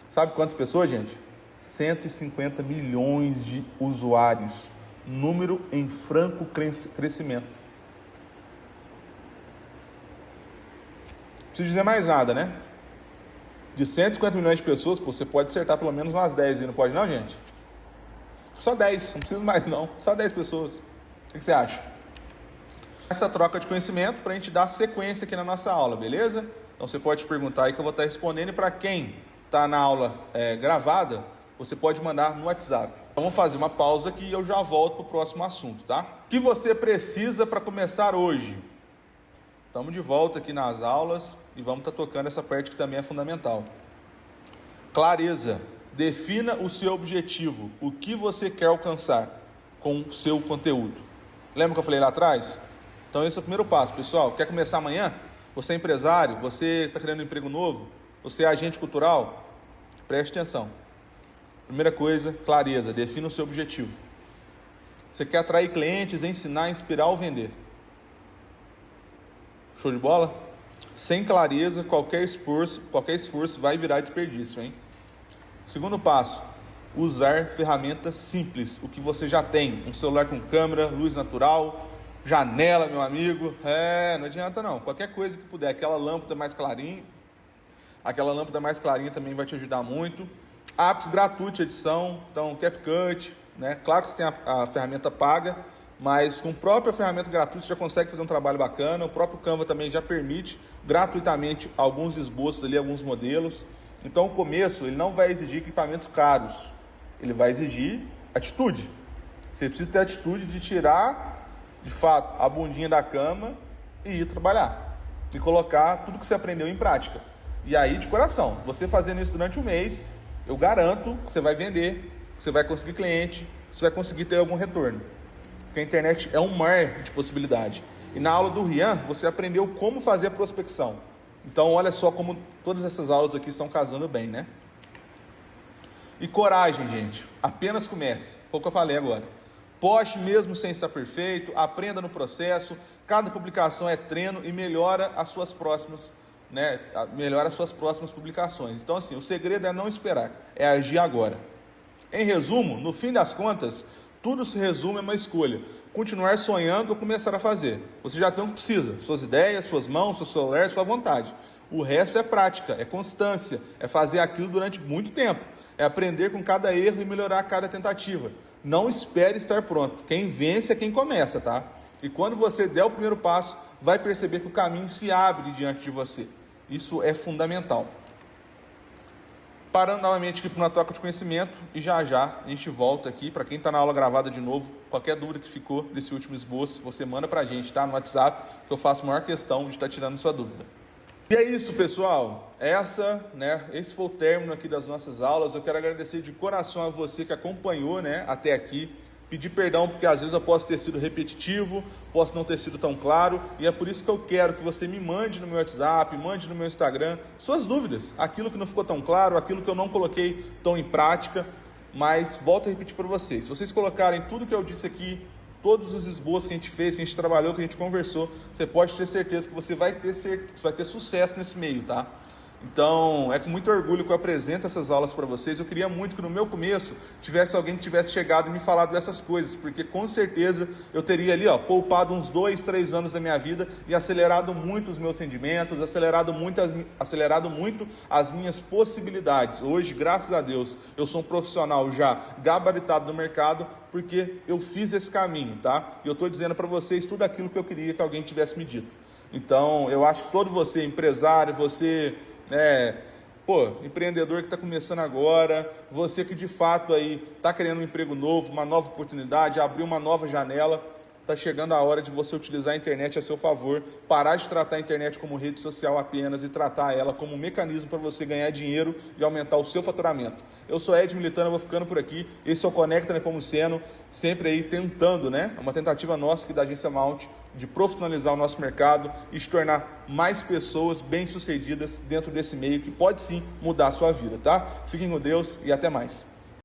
Sabe quantas pessoas, gente? 150 milhões de usuários. Número em franco crescimento. Não preciso dizer mais nada, né? De 150 milhões de pessoas, você pode acertar pelo menos umas 10 aí, não pode não, gente? Só 10, não preciso mais não. Só 10 pessoas. O que você acha? Essa troca de conhecimento para a gente dar sequência aqui na nossa aula, beleza? Então você pode perguntar aí que eu vou estar respondendo. E para quem está na aula gravada, você pode mandar no WhatsApp. Então vamos fazer uma pausa aqui e eu já volto para o próximo assunto, tá? O que você precisa para começar hoje? Estamos de volta aqui nas aulas e vamos estar tocando essa parte que também é fundamental. Clareza. Defina o seu objetivo, o que você quer alcançar com o seu conteúdo. Lembra que eu falei lá atrás? Então esse é o primeiro passo, pessoal. Quer começar amanhã? Você é empresário? Você está querendo um emprego novo? Você é agente cultural? Preste atenção. Primeira coisa, clareza. Defina o seu objetivo. Você quer atrair clientes, ensinar, inspirar ou vender? Show de bola? Sem clareza, qualquer esforço vai virar desperdício, hein? Segundo passo, usar ferramentas simples, o que você já tem. Um celular com câmera, luz natural, janela, meu amigo. Não adianta não. Qualquer coisa que puder. Aquela lâmpada mais clarinha também vai te ajudar muito. Apps gratuitos de edição, então CapCut, né? Claro que você tem a ferramenta paga, mas com a própria ferramenta gratuita você já consegue fazer um trabalho bacana. O próprio Canva também já permite gratuitamente alguns esboços ali, alguns modelos. Então o começo ele não vai exigir equipamentos caros, ele vai exigir atitude. Você precisa ter a atitude de tirar, de fato, a bundinha da cama e ir trabalhar. E colocar tudo que você aprendeu em prática. E aí, de coração, você fazendo isso durante um mês, eu garanto que você vai vender, que você vai conseguir cliente, que você vai conseguir ter algum retorno. Porque a internet é um mar de possibilidade. E na aula do Rian, você aprendeu como fazer a prospecção. Então, olha só como todas essas aulas aqui estão casando bem, né? E coragem, gente. Apenas comece. Foi o que eu falei agora. Poste mesmo sem estar perfeito, aprenda no processo. Cada publicação é treino e melhora as suas próximas, né? Melhora as suas próximas publicações. Então, assim, o segredo é não esperar, é agir agora. Em resumo, no fim das contas, tudo se resume a uma escolha. Continuar sonhando ou começar a fazer. Você já tem o que precisa. Suas ideias, suas mãos, seu celular, sua vontade. O resto é prática, é constância, é fazer aquilo durante muito tempo. É aprender com cada erro e melhorar cada tentativa. Não espere estar pronto. Quem vence é quem começa, tá? E quando você der o primeiro passo, vai perceber que o caminho se abre diante de você. Isso é fundamental. Parando novamente aqui para uma troca de conhecimento e já a gente volta aqui. Para quem está na aula gravada de novo, qualquer dúvida que ficou desse último esboço, você manda para a gente, tá? No WhatsApp, que eu faço a maior questão de estar tirando sua dúvida. E é isso, pessoal. Esse foi o término aqui das nossas aulas. Eu quero agradecer de coração a você que acompanhou, né, até aqui. Pedir perdão porque às vezes eu posso ter sido repetitivo, posso não ter sido tão claro, e é por isso que eu quero que você me mande no meu WhatsApp, mande no meu Instagram suas dúvidas, aquilo que não ficou tão claro, aquilo que eu não coloquei tão em prática, mas volto a repetir para vocês. Se vocês colocarem tudo que eu disse aqui, todos os esboços que a gente fez, que a gente trabalhou, que a gente conversou, você pode ter certeza que você vai ter sucesso nesse meio, tá? Então, é com muito orgulho que eu apresento essas aulas para vocês. Eu queria muito que no meu começo tivesse alguém que tivesse chegado e me falado dessas coisas, porque com certeza eu teria ali, poupado uns 2, 3 anos da minha vida e acelerado muito os meus rendimentos, acelerado muito as minhas possibilidades. Hoje, graças a Deus, eu sou um profissional já gabaritado no mercado, porque eu fiz esse caminho, tá? E eu estou dizendo para vocês tudo aquilo que eu queria que alguém tivesse me dito. Então, eu acho que todo você, empresário, você... empreendedor que está começando agora, você que de fato aí está querendo um emprego novo, uma nova oportunidade, abrir uma nova janela, está chegando a hora de você utilizar a internet a seu favor, parar de tratar a internet como rede social apenas e tratar ela como um mecanismo para você ganhar dinheiro e aumentar o seu faturamento. Eu sou Ed Militano, eu vou ficando por aqui. Esse é o Conecta Nepomuceno, sempre aí tentando, né? Uma tentativa nossa aqui da Agência Mount de profissionalizar o nosso mercado e se tornar mais pessoas bem-sucedidas dentro desse meio que pode sim mudar a sua vida, tá? Fiquem com Deus e até mais.